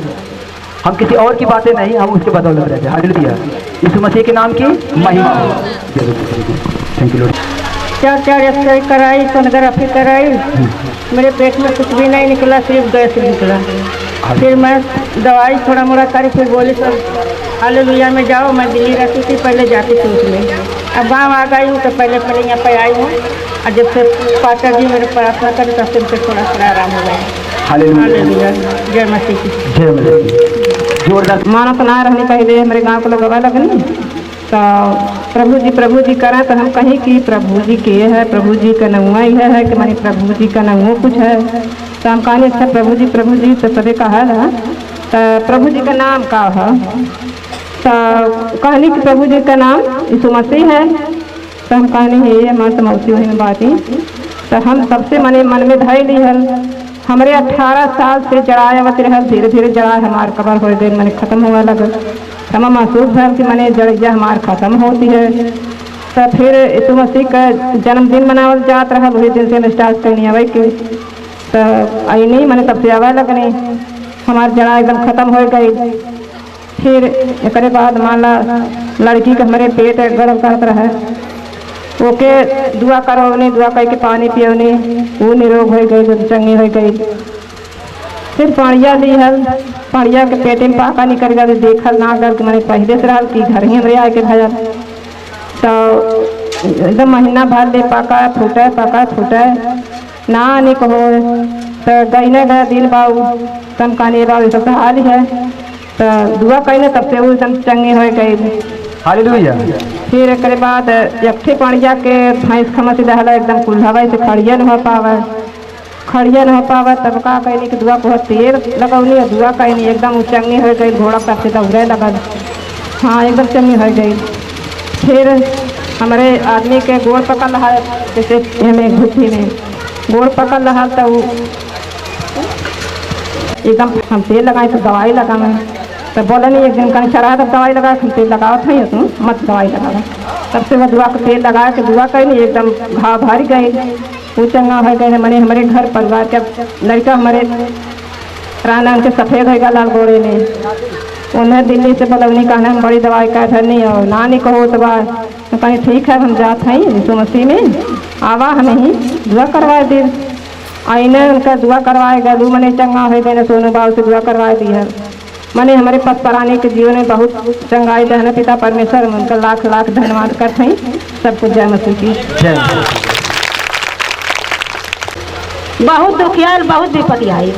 हम किसी और की बातें नहीं हम उसके बदौलत रहते हैं हालेलुया यीशु मसीह के नाम की महिमा हो थैंक यू लॉर्ड 4 एक्सरे कराई सोनोग्राफी कराई मेरे पेट में कुछ भी नहीं निकला सिर्फ गैस निकला फिर मैं दवाई थोड़ा मोड़ा करी फिर बोली सब हालेलुया में जाओ मैं दिल्ली रहती थी पहले जाती थी उसमें अब गाँव आ गई हूँ तो पहले यहाँ पर आई हूँ और जब से पास्टर जी मेरे प्रार्थना करे तब से मुझे थोड़ा थोड़ा आराम हो गया हालेलुया जय मसीह की जय मसीह जोरदार मानो तो ना रहनी पहले मेरे गाँव को लोग गवा लगनी तो प्रभु जी करें तो हम कहीं कि प्रभु जी के है, प्रभु जी का नमुआ ही है कि मानी प्रभु जी का नमुआ कुछ है। तो हम कहानी अच्छा प्रभु जी तो सभी का है ना, तो प्रभु जी का नाम का है। तो कहानी कि प्रभु जी का नाम यीशु मसीह है। तो हम कहानी है ये हमारे समौसी वही में बात ही। तो हम सबसे मन में धैर्य ली है। हमारे 18 साल से जड़ाए अवत रहे, धीरे धीरे जड़ाए हमारे कबर हो गए, मैंने ख़त्म हुआ लगा। हम महसूस भर कि मैंने जड़िया हमारे ख़त्म होती है। तो फिर यीशु मसीह का जन्मदिन मनावल जात रहा, वही दिन से हम स्टार्ट करनी आवे कि तो आई नहीं मैंने तब से आवे लगने हमारी जड़ा एकदम ख़त्म हो गई। फिर एक बाद मान ला लड़की का हमारे पेट गर्म करत रहा, ओके दुआ करो नहीं, दुआ करके पानी पियो नहीं, वो निरोग हो गई, चंगी हो गई। फिर पानिया ली है, पानिया के पेटे में पाका निकल गया, देखल ना करके मैंने पहले से रहा कि घर ही हमारे आके भैया। तो एकदम महीना भर ले पाका फूटे ना नहीं कहो। तो गई न गया दिन बाबू तम कहने बाबू सब हाल है। तो दुआ कहने तब से वो एकदम चंगी हो गई। हालेलुया। फिर एक बाद एकठे पानिया के भैंस खमत दहला एकदम कुल्हावा से खड़िया न हो पावे। तब का कहनी कि दुआ को तेल लगौनी, दुआ कहनी एकदम चंगी हो गई, घोड़ा पर से दौड़े लगल, हाँ एकदम चंगी हो गई। फिर हमारे आदमी के गोड़ पकड़ रहा, जैसे हमें घुट्टी में गोड़ पकड़ रहा, तो एकदम हम तेल लगाए तो दवाई लगाए। तो बोला नहीं एक दिन कहीं चढ़ा तब दवाई लगा, हम तेल लगाओ थे तुम मत दवाई लगा। तब से वह दुआ को तेल लगा के दुआ कहनी एकदम घाव भर गई, वो चंगा हो गए। मैंने हमारे घर परिवार के लड़का हमारे राना उनके सफ़ेद हो गया लाल गोड़े में, उन्हें दिल्ली से बलवनी कहना हम बड़ी दवाई का धरनी और ना नहीं कहो तो तो कहीं ठीक है हम जाते हैं यीशु मसीह में आवा हमें ही दुआ करवाए दी। आईने उनका दुआ करवाए गलू मैंने चंगा हो गए, सोनू बाबू से दुआ करवाए दी है। मैंने हमारे पराने के जीवन में बहुत चंगाई दहना पिता परमेश्वर उनका लाख लाख धन्यवाद करते हैं। सबको जय मसीह की जय। बहुत दुखिया बहुत विपत्ति आई,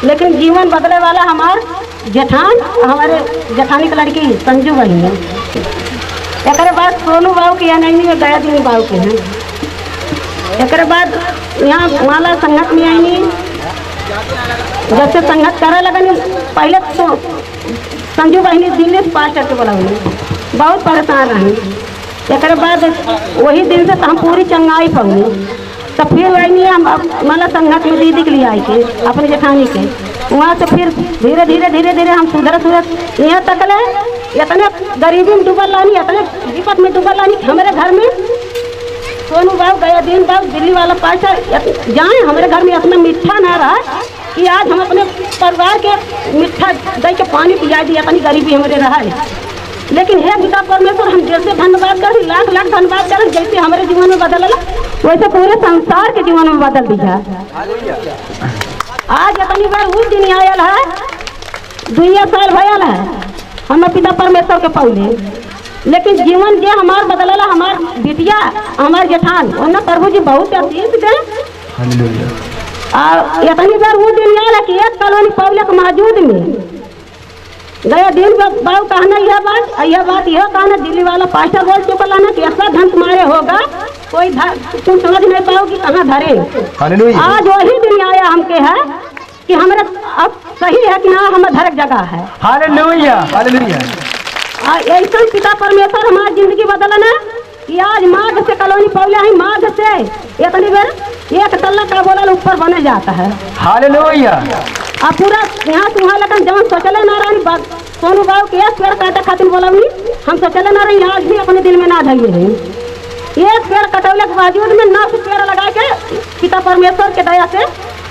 लेकिन जीवन बदले वाला हमार जेठान हमारे जेठानी की लड़की संजू बनी है। एक बाद सोनू बाबू के यहाँ नहीं गया दिन बाबू के हैं। एक बाद यहाँ माला संगत में आई, जब से संगत करे लगनी पहले तो संजू बहनी दिल्ली से पास करके बोला बहुत परेशान रही। एक बाद वही दिन से तो हम पूरी चंगाई पड़ी। तो फिर वही हम माला संगत में दीदी के लिए आई थी अपने जेठानी के, वहाँ से फिर धीरे धीरे हम सुधर यहाँ तक ले इतने गरीबी में डूबल लानी, इतने विपत में डूबल लानी। हमारे घर में सोनू बाबू गया दिन बाबू दिल्ली वाला पैसा जाए हमारे घर में इतना मीठा ना रहा कि आज हम अपने परिवार के मीठा दे के पानी पिला दिया, इतनी गरीबी हमारे रहा है। लेकिन हे पिता परमेश्वर हम जैसे धन्यवाद करें, लाख लाख धन्यवाद करें, जैसे हमारे जीवन में बदल वैसे पूरे संसार के जीवन में बदल दिया। आज इतनी बार वो दिन आयल है, 2 साल भयल है हम पिता परमेश्वर के पौले, लेकिन जीवन जे हमार बदलला हमार बिटिया हमार जेठान उन्हें प्रभु जी बहुत आशीष दे। इतनी बार वो दिन आयल है कि एक कॉलोनी पब्लिक मौजूद में गया दिन बाबू कहना यह बात यह कहना दिल्ली वाला पास्टर बोल चुका ना कि ऐसा धन तुम्हारे होगा कोई तुम समझ नहीं पाओगी कहाँ धरे। आज वही दिन आया हमके है कि हमारा अब सही है कि हाँ हमारा धरक जगह है। Hallelujah hallelujah. ऐसा पिता परमेश्वर हमारी जिंदगी बदलना कि आज माघ से कॉलोनी पौले ही माघ से इतनी बार एक तल्ला का बोला ऊपर बने जाता है। हालेलुया। अब पूरा यहाँ तुम्हारा लगन जब सोचले ना रही बात सोनू बाबू के एक पेड़ काटे खातिर बोला हम सोचले ना रही, आज भी अपने दिल में ना धैर्य है। एक पेड़ कटौले के बावजूद में 9 पेड़ लगा के पिता परमेश्वर के दया से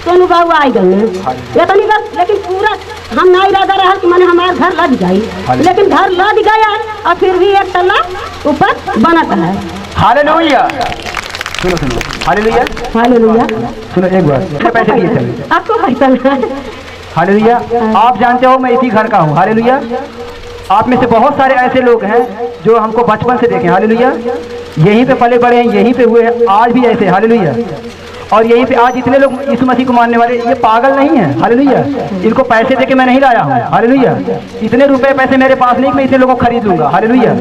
सोनू बाबू आई गए इतनी बस। लेकिन पूरा हम ना इरादा रहा कि मैंने हमारे घर लग जाये, लेकिन घर लग गया और फिर भी एक तल्ला ऊपर बनता है। हालेलुया। सुनो हालेलुया हालेलुया। सुनो एक बार पैसे दिए थे आपको पैसा हालेलुया। आप जानते हो मैं इसी घर का हूँ। हालेलुया। आप में से बहुत सारे ऐसे लोग हैं जो हमको बचपन से देखे। हालेलुया। यहीं पे पले बड़े हैं, यहीं पे हुए हैं, आज भी ऐसे। हालेलुया। और यहीं पे आज इतने लोग यीशु मसीह को मानने वाले, ये पागल नहीं है। हालेलुया। इनको पैसे देके मैं नहीं लाया हूँ। हालेलुया। इतने रुपए पैसे मेरे पास नहीं कि मैं इतने लोगों को खरीद लूंगा। हालेलुया।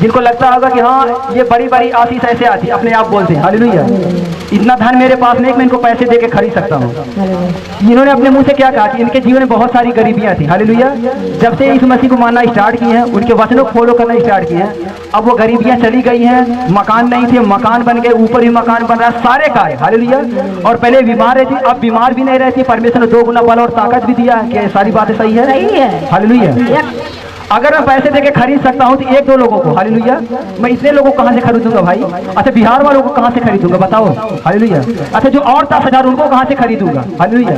जिनको लगता होगा कि हाँ ये बड़ी बड़ी आशीष ऐसे आती, अपने आप बोलते हैं हालेलुया, इतना धन मेरे पास नहीं कि मैं इनको पैसे दे के खरीद सकता हूँ। इन्होंने अपने मुंह से क्या कहा कि इनके जीवन में बहुत सारी गरीबियां थी। हालेलुया, जब से इस मसीह को मानना स्टार्ट किए हैं, उनके वचनों को फॉलो करना स्टार्ट किए हैं, अब वो गरीबियां चली गई हैं। मकान नहीं थे, मकान बन गए, ऊपर भी मकान बन रहा है, सारे कार्य। हालेलुया, और पहले बीमार रहती, अब बीमार भी नहीं रहती। परमेश्वर ने 2 गुना बल और ताकत भी दिया है। क्या सारी बातें सही है? हालेलुया। अगर मैं पैसे देके खरीद सकता हूँ तो 1-2 लोगों को, हालेलुया, मैं इतने लोगों को कहाँ से खरीदूंगा भाई? अच्छा, बिहार वालों को कहाँ से खरीदूंगा बताओ? हालेलुया। अच्छा, जो और 10,000 उनको कहाँ से खरीदूंगा? हालेलुया।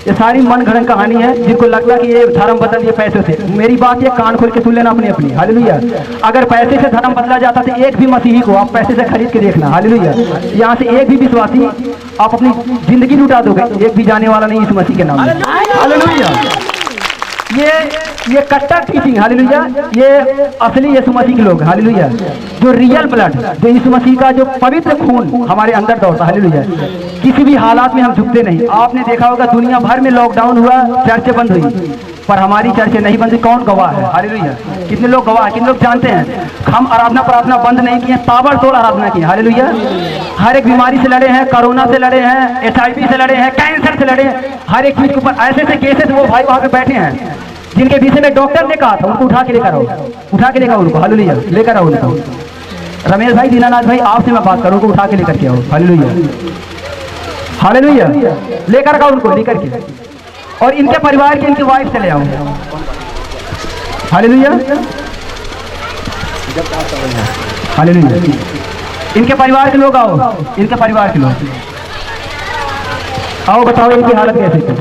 ये सारी मन घड़न कहानी है। जिनको लगता कि ये धर्म बदल ये पैसे से, मेरी बात ये कान खोल के सुन लेना अपनी। हालेलुया, अगर पैसे से धर्म बदला जाता तो एक भी मसीही को आप पैसे से खरीद के देखना। हालेलुया, यहाँ से एक भी विश्वासी आप अपनी जिंदगी लुटा दोगे, एक भी जाने वाला नहीं इस मसीह के नाम में। हालेलुया, ये कट्टर टीचिंग। हालेलुया, ये असली यीशु मसीह के लोग। हालेलुया, जो रियल ब्लड, जो यीशु मसीह का जो पवित्र खून हमारे अंदर दौड़ता। हालेलुया, किसी भी हालात में हम झुकते नहीं। आपने देखा होगा दुनिया भर में लॉकडाउन हुआ, चर्चें बंद हुई, पर हमारी चर्चें नहीं बंद। कौन गवाह है? हालेलुया, कितने लोग गवाह है? कितने लोग जानते हैं? हम आराधना प्रार्थना बंद नहीं किए, ताबड़तोड़ आराधना की। हालेलुया, हर एक बीमारी से लड़े हैं, कोरोना से लड़े हैं, HIV से लड़े हैं, कैंसर से लड़े हैं, हर एक चीज के ऊपर ऐसे ऐसे केसेस। वो भाई वहां पे बैठे हैं जिनके विषय में डॉक्टर ने कहा था उनको उठा के लेकर आओ, उठा के लेकर आओ उनको। हालेलुया, लेकर आओ उनको। रमेश भाई, दीनानाथ भाई, आपसे मैं बात करूँ, उनको उठा के लेकर के आओ। हालेलुया, हालेलुया, लेकर आओ उनको, लेकर के, और इनके परिवार के, इनकी वाइफ से ले आओ। हालेलुया, हालेलुया, इनके परिवार के लोग आओ, इनके परिवार के लोग आओ, बताओ इनकी हालत कैसी है।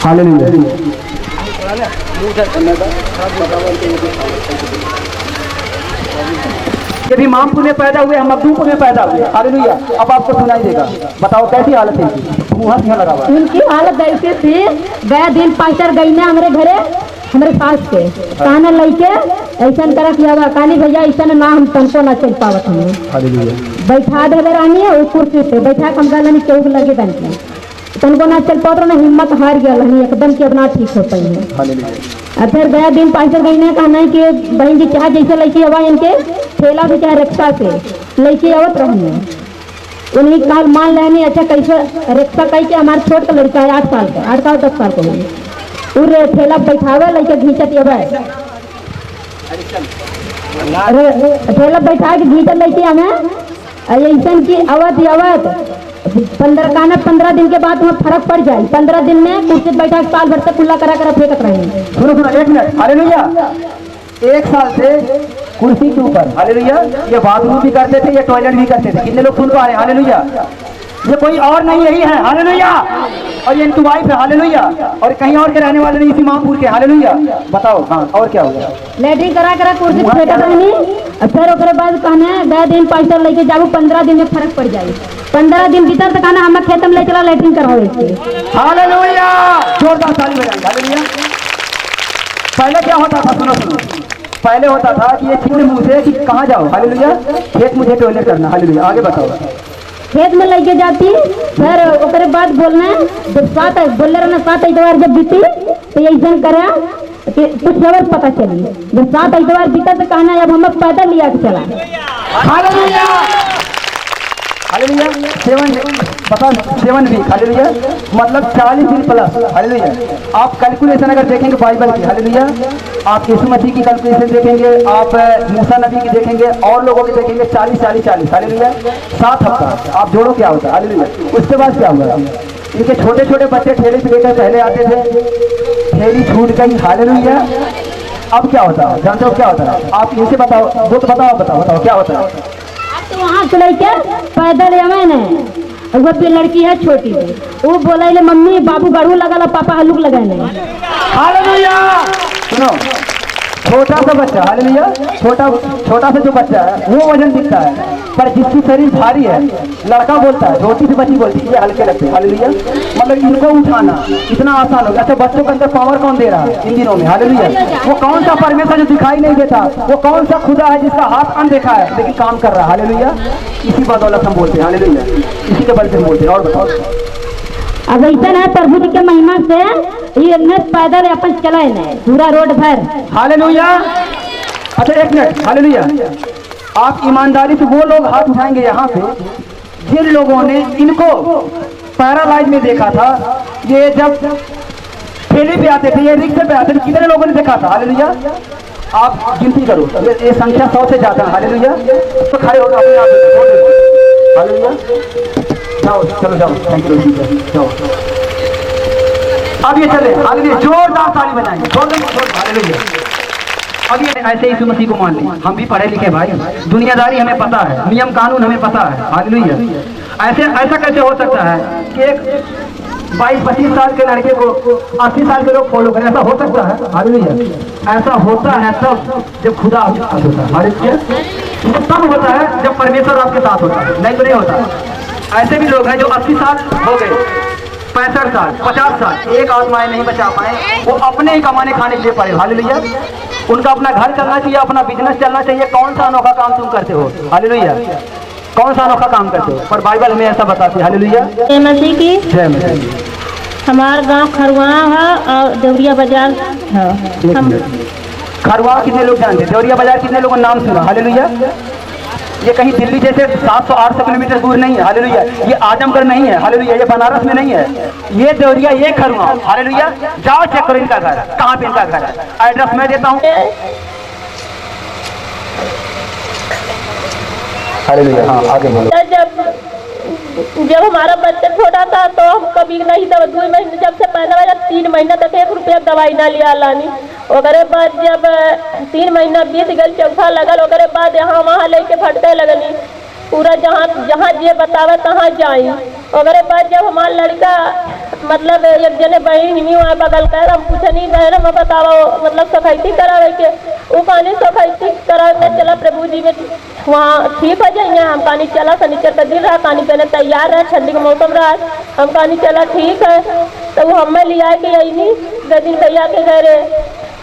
हालेलुया, ये भी मामपुर में पैदा हुए, हम मखदूमपुर में पैदा हुए। हालेलुया, अब आपको सुनाई देगा। बताओ कैसी हालत है? मुँह सिंह लगा हुआ। उनकी हालत ऐसी थी, गया दिन पास्टर गई ना हमारे घरे, हमारे सास के कहने लैके ऐसा करा कि अब काली भैया ऐसा ना हम तनको ना चल पावत हमें। हालेलुया, बैठा दे रानी है उस कुर्सी पे बैठा के हम कहनी केहू लगे बन के तनको ना चल पावत ना, हिम्मत हार गया हनी एकदम के अपना ठीक हो पाई है। हालेलुया, और फिर गया दिन पास्टर गई ने कहना है कि बहन जी चाहे जैसे लड़की हवा इनके ठेला से चाहे रिक्शा से लड़की आवत रहनी है, उन्हीं काल मान लेनी। अच्छा कैसे रिक्शा कही के हमारे छोट का लड़का है 8 साल का, 8 साल 10 साल का है, पूरे ठेला बैठावे लड़के घींचत ठेला बैठा के घींचत लड़की हमें ऐसा की आवत 15 दिन के बाद हमें फर्क पड़ जाए। 15 दिन में कुर्सी बैठा के साल भर से कुल्ला करा कर फेंकत रहेंगे। सुनो सुनो 1 मिनट। हालेलुया, 1 साल से कुर्सी के ऊपर। हालेलुया, ये बाथरूम भी करते थे, ये टॉयलेट भी करते थे। कितने लोग सुन पा रहे हैं? हालेलुया, ये कोई और नहीं यही है। हालेलुया, और ये इनकी वाइफ है। हालेलुया, और कहीं और के रहने वाले नहीं, इसी मामपुर के। हालेलुया, बताओ हाँ और क्या होगा? लेटरिन करा करा कुर्सी फेंकत रहनी। फिर ओकरे बाद कहने गए दिन पास्टर लेके जाबू 15 दिन में फर्क पड़ जाए। 15 दिन भीतर तो कहना हमें खेत में ले चला लेटरिन करवावे के। हालेलुया, जोरदार ताली बजाएं। हालेलुया, पहले क्या होता था? सुनो सुनो, पहले होता था कि ये चिन्ह मुंह से कि कहाँ जाओ? हालेलुया, खेत मुझे टॉयलेट करना। हालेलुया, आगे बताओ। खेत में लेके जाती, फिर ओकरे बाद बोलना जब 7 बोले रहना 7 इतवार जब बीती तो ऐसा करा कि कुछ और पता चली। जब 7 इतवार बीता तो कहना अब हमें पैदल लिया के चला। Hallelujah, hallelujah, 7 week. हालेलुया, मतलब 40 दिन प्लस। हालेलुया, आप कैलकुलेशन अगर देखेंगे बाइबल की, हालेलुया, आप यीशु मसीह की कैलकुलेशन देखेंगे, आप मूसा नबी की देखेंगे, और लोगों की देखेंगे, 40-40-40। हालेलुया, 7 हफ्ता आप जोड़ो क्या होता है? हालेलुया, उसके बाद क्या हुआ? इनके छोटे छोटे बच्चे ठेले पे लेकर पहले आते थे, ठेली छूट गई। हालेलुया, अब क्या होता है? जानते हो क्या होता है? आप इनसे बताओ, वो तो बताओ बताओ बताओ क्या होता है? तो वहाँ से लेके पैदल आवे न, वो भी लड़की है छोटी, वो बोला ले मम्मी बाबू गढ़ू लगा ला, पापा हल्लुक लगाए नहीं। हालेलुया, सुनो छोटा सा बच्चा, हालेलुया, छोटा सा जो बच्चा है वो वजन दिखता है, पर जिसकी शरीर भारी है, लड़का बोलता है, छोटी सी बच्ची बोलती है ये हल्के लगते हैं, हालेलुया। मतलब इनको उठाना इतना आसान हो गया। अच्छा, बच्चों के अंदर पावर कौन दे रहा है इन दिनों में, हालेलुया? वो कौन सा परमेश्वर जो दिखाई नहीं देता, वो कौन सा खुदा है जिसका हाथ अनदेखा है लेकिन काम कर रहा है, हालेलुया? इसी बदौलत हम बोलते हैं, हालेलुया, इसी के बल से हम बोलते हैं। और बताओ, अब ऐसा है प्रभु जी के महिमा से ये पैदल अपन चला है पूरा रोड भर, हालेलुया। अच्छा एक मिनट, हालेलुया। आप ईमानदारी से वो लोग हाथ उठाएंगे यहाँ पे जिन लोगों ने इनको पैरालाइज में देखा था, ये जब ठेले पे आते थे, ये रिक्शे पे आते थे, कितने लोगों ने देखा था, हालेलुया? आप गिनती करो, ये संख्या 100 से ज्यादा, हालेलुया। तो खड़े होकर अपने आप, हालेलुया, जाओ, चलो जाओ, थैंक यू, जाओ। अब ये चले आगे, जोरदार ताली बजाएंगे, जोरदार, हालेलुया। अब ये ऐसे यीशु मसीह को मान ली, हम भी पढ़े लिखे भाई, दुनियादारी हमें पता है, नियम कानून हमें पता है, हालेलुया। ऐसा कैसे हो सकता है कि एक 22-25 साल के लड़के को 80 साल के लोग फॉलो करें? ऐसा हो सकता है, हालेलुया? ऐसा होता है तब जब खुदा आपके साथ होता है, हालेलुया। तब होता है जब परमेश्वर आपके साथ होता है, नहीं तो नहीं होता। ऐसे भी लोग हैं जो 80 साल हो गए, 65 साल, 50 साल, एक आत्माएं नहीं बचा पाए, वो अपने ही कमाने खाने के लिए पड़े, हालेलुया। उनका अपना घर चलना चाहिए, अपना बिजनेस चलना चाहिए। कौन सा अनोखा काम तुम करते हो, हालेलुया? कौन सा अनोखा काम करते हो? पर बाइबल हमें ऐसा बताती है, हालेलुया। जय मसीह की। जय मसीह। हमारा गांव खरवा है और देवरिया बाजार है। हम खरवा कितने लोग जानते हैं? देवरिया बाजार कितने लोगों ने नाम सुना, हालेलुया? ये कहीं दिल्ली जैसे 700-800 किलोमीटर दूर नहीं है, हालेलुया। ये आजमगढ़ नहीं है, हालेलुया। ये बनारस में नहीं है, ये देवरिया, ये खरवा, हालेलुया। जाओ चेक करो इनका घर कहाँ पे, इनका घर है, एड्रेस मैं देता हूँ, हालेलुया। हाँ आगे बोलो। जब हमारा बच्चा छोटा था तो हम कभी नहीं दवा, 2 महीने जब से पैदा हुआ 3 महीना तक 1 रुपया दवाई ना लिया लानी। ओकरे बाद जब 3 महीना बीत गल, चौथा लगल, ओकरे बाद यहाँ वहाँ लेके फटके लगली, पूरा जहाँ जे बतावे तहाँ जाई। ओकरे बाद जब हमारा लड़का मतलब एक जने बहन ही वहाँ बगल कर, हम पूछनी बहन हम बतावा मतलब सफाई करावे के, वो पानी सफाई करावे चला प्रभु जी में वहाँ ठीक हो जाइए। हम पानी चला, शनिचर का दिन रहा, पानी पीने तैयार रहा, ठंडी का मौसम रहा, हम पानी चला ठीक है। तो वो हमें लिया के यही नहीं 2 दिन भैया के घरे,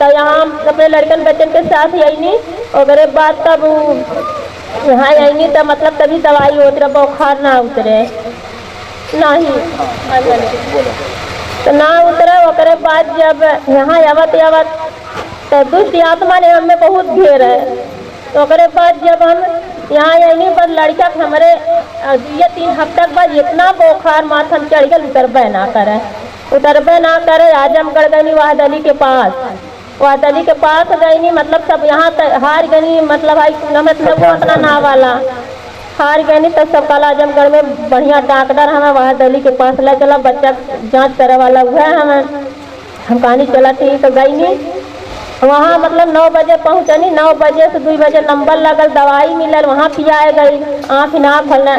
तो यहाँ अपने लड़कन बच्चन के साथ यही नहीं। और बाद तब यहाँ यही नहीं, तो मतलब तभी दवाई उतरे, बुखार ना उतरे नहीं, तो ना उतरे। और बाद जब यहाँ आवत तो दुष्ट आत्मा ने हमें बहुत घेर है। तो ओकरे बाद जब हम यहाँ यही बस लड़का हमारे ये 3 हफ्ता के बाद इतना बुखार माथन चढ़ गया, उतरबे ना करे। आजमगढ़ गई वाहदली के पास, वाहदली के पास गई, मतलब सब यहाँ हार गई, मतलब मतलब अपना ना वाला हार गई। तो सब कल आजमगढ़ में बढ़िया डॉक्टर हमें वाहदली के पास ले चला, बच्चा जाँच करे वाला हुआ है। हम कहानी चला ठीक तो गई नहीं वहाँ, मतलब 9 बजे पहुँचनी, 9 बजे से 2 बजे नंबर लगल, दवाई मिलल, वहाँ पियाए गई, आँख ना खोलना।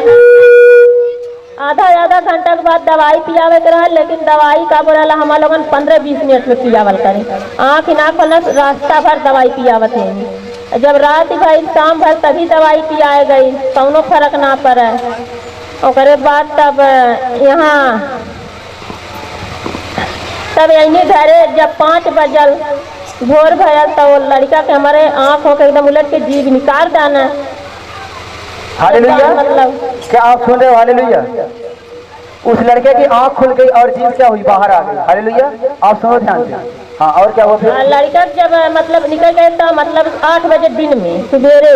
आधा घंटा के बाद दवाई पियावे के रहा, लेकिन दवाई का बोला हमारे लोगन 15-20 मिनट में पियावल करें, आँख ना खोलना, रास्ता भर दवाई पियावत है। जब रात भाई शाम भर तभी दवाई पियाए गई, कौनो फर्क ना पड़े। और बाद तब यहाँ तब यही घरे जब 5 बजल भोर भया, तो वो लड़का के हमारे आँख होकर एकदम उलट के जीभ निकाल डाना। हालेलुया। मतलब क्या आप सुन रहे हो, हालेलुया? उस लड़के की आँख खुल गई और जीभ क्या हुई, बाहर आ गई, हालेलुया। आप सुनो ध्यान से। हाँ और क्या हुआ फिर? लड़का जब मतलब निकल गए तो मतलब 8 बजे दिन में सवेरे,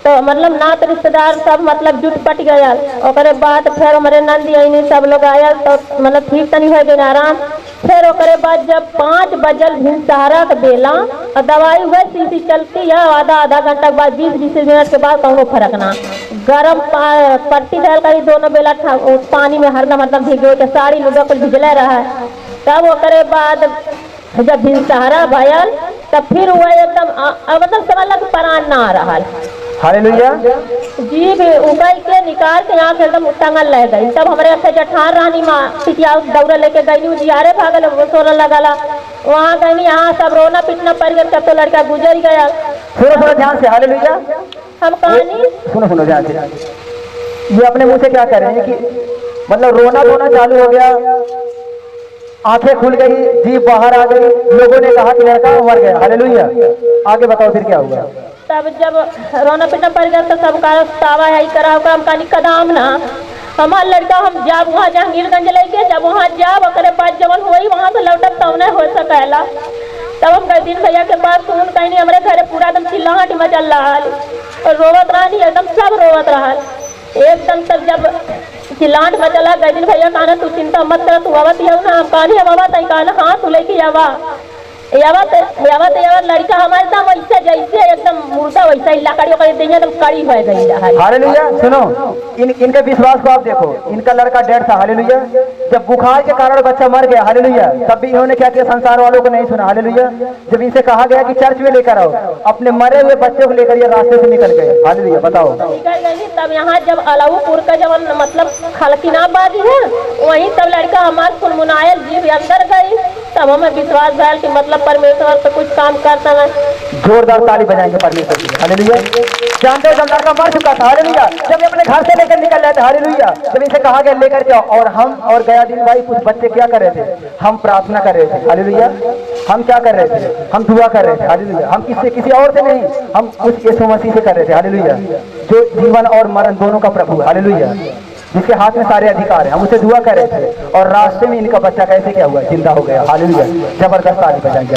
तो मतलब नात रिश्तेदार सब मतलब जुट पट गया। और बाद फिर हमारे नंदी आई सब लोग आया, तो मतलब ठीक तनी हो गए आराम। फिर ओकरे बाद जब 5 बजल भिनसहरा के बेला और दवाई हुए सी चलती है, आधा घंटा के बाद 20-20 मिनट के बाद कौनो फर्क ना। गरम पट्टी धल करी दोनों बेला पानी में हरदम मतलब भिगो के साड़ी लुगा कुछ भिजले रहा। तब ओकरे बाद जब भिनसहरा भयल तब फिर हुआ एकदम मतलब समझ लग प्राण ना रहा, हालेलुया। जीभ उगल के निकाल के यहाँ से एकदम टंगल रह गई। तब हमारे अच्छे जठान रानी माँ पिटिया दौड़ लेके गई, जियारे भागल वो सोना लगला, वहाँ गई, यहाँ सब रोना पीटना पड़ गया। तब तो लड़का गुजर गया। सुनो सुनो ध्यान से, हालेलुया। हम कहानी सुनो सुनो ध्यान से, ये अपने मुंह से क्या कर रहे हैं कि मतलब रोना धोना चालू हो गया, आंखें खुल गई, जीभ बाहर आ गई, लोगों ने कहा कि लड़का मर गया। हालेलुया। आगे बताओ फिर क्या हुआ? तब जब रोना पीटना पड़ गया तो सबका तावा है करा होगा। हम कहानी कदाम ना हमारा लड़का हम जब वहाँ जहांगीरगंज लेके जब वहाँ जाब ओकरे बाद जब वही वहाँ से लौटब तब नहीं हो सकेला। तब हम गए दिन भैया के पास सुन कहीं हमारे घरे पूरा एकदम चिल्लाहट मचल रहा और रोवत रही, एकदम सब रोवत रहा एकदम। तब जब चिल्लाहट मचला गए दिन भैया कहना तू चिंता मत कर, तू आवत ही ना। हम कहानी हम आवत ही कहना हाँ तू लेके आवा यावत लड़का हमारे एकदम वैसे जैसे एकदम मुर्दा वैसा ही लकड़ी एकदम कड़ी हो गई। हालेलुया। सुनो इनके विश्वास को आप देखो, इनका लड़का डेड था। हालेलुया। जब बुखार के कारण बच्चा मर गया, हालेलुया, तब भी इन्होंने क्या किया? संसार वालों को नहीं सुना। हालेलुया। जब इनसे कहा गया कि चर्च में लेकर आओ, अपने मरे हुए बच्चे को लेकर ये रास्ते से निकल गए। हालेलुया। बताओ निकल गई। तब यहाँ जब अलाउपुर का जब मतलब खलकिनाबाद है वहीं तब लड़का हमारे फुलमुनायल जीव अंदर गई। तब हमें विश्वास भैल कि मतलब परमेश्वर तो कुछ काम करता है। जोरदार ताली बजाएंगे परमेश्वर की। हालेलुया। जानते हो जब लड़का मर चुका था, हालेलुया, जब ये अपने घर से लेकर निकल रहे थे, हालेलुया, जब इनसे कहा गया लेकर जाओ, और हम और गया दिन भाई कुछ बच्चे क्या कर रहे थे? हम प्रार्थना कर रहे थे। हालेलुया। हम क्या कर रहे थे? हम दुआ कर रहे थे। हालेलुया। हम किसी और से नहीं, हम उस यीशु मसीह से कर रहे थे। हालेलुया। जो जीवन और मरण दोनों का प्रभु। हालेलुया। जिसके हाथ में सारे अधिकार है, हम उसे दुआ कर रहे थे। और रास्ते में इनका बच्चा कैसे क्या हुआ? जिंदा हो गया। हालेलुया। जबरदस्त ताली बजाएंगे।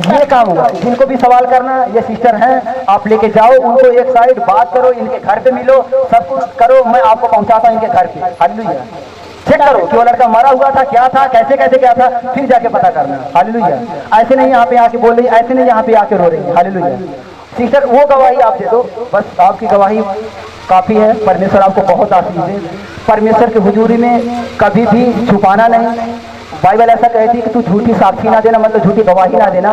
ये काम हुआ। जिनको भी सवाल करना, ये सिस्टर हैं, आप लेके जाओ उनको एक साइड, बात करो, इनके घर पे मिलो, सब कुछ करो, मैं आपको पहुंचाता हूँ इनके घर पे। हालेलुया। चेक करो कि वो लड़का मरा हुआ था, क्या था, कैसे कैसे क्या था, फिर जाके पता करना। हालेलुया। ऐसे नहीं यहाँ पे आके बोल रही, ऐसे नहीं यहाँ पे आके रो रही। हालेलुया। सिस्टर वो गवाही आप दे दो, बस आपकी गवाही काफी है। परमेश्वर आपको बहुत आशीष दे। परमेश्वर की हुजूरी में कभी भी छुपाना नहीं। बाइबल ऐसा कहती है कि तू झूठी साक्षी ना देना, मतलब झूठी गवाही ना देना।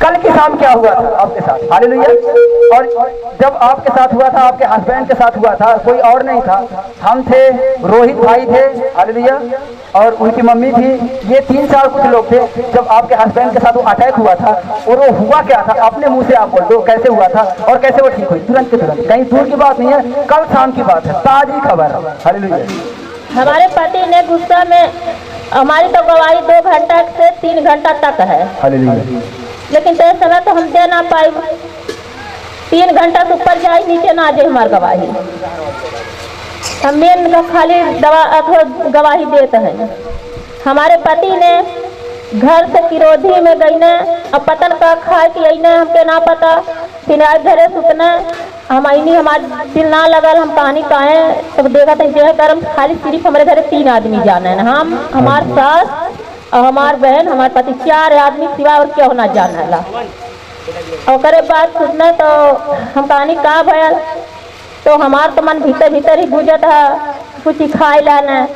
कल की शाम क्या हुआ था आपके साथ? हालेलुया। और जब आपके साथ हुआ था, आपके हस्बैंड के साथ हुआ था, कोई और नहीं था, हम थे, रोहित भाई थे। हालेलुया। और उनकी मम्मी थी। ये 3-4 कुछ लोग थे। जब आपके हस्बैंड के साथ वो अटैक हुआ था, और वो हुआ क्या था अपने मुंह से आप बोल दो, कैसे हुआ था और कैसे वो ठीक हुई? तुरंत के तुरंत, कहीं दूर की बात नहीं है, कल शाम की बात है, ताजी खबर। हालेलुया। हमारे पति ने गुस्सा में, हमारी तो गवाही 2 घंटा से 3 घंटा तक है। हालेलुया। लेकिन तय समय तो हम दे ना पाए। 3 घंटा से ऊपर जाए नीचे ना जाए हमारी गवाही। हम मेन का खाली दवा अथवा गवाही देते हैं। हमारे पति ने घर से किरोधी में गई ने, अब पतन का खाए कि यही ने हमके ना पता, फिर आज घरे सुतने हम आई नहीं, हमारे दिल ना लगल। हम कहानी काहे तब देखा था जो गरम, खाली सिर्फ हमारे घरे 3 आदमी जाना है, हम, हमारे सास और हमार बहन, हमारे पति, 4 आदमी सिवा और क्या होना जाना ला। और करे बात सुनने तो हम कहानी का भयल, तो हमार तो मन भीतर भीतर ही गुजर था कुछ ही खाए लाना।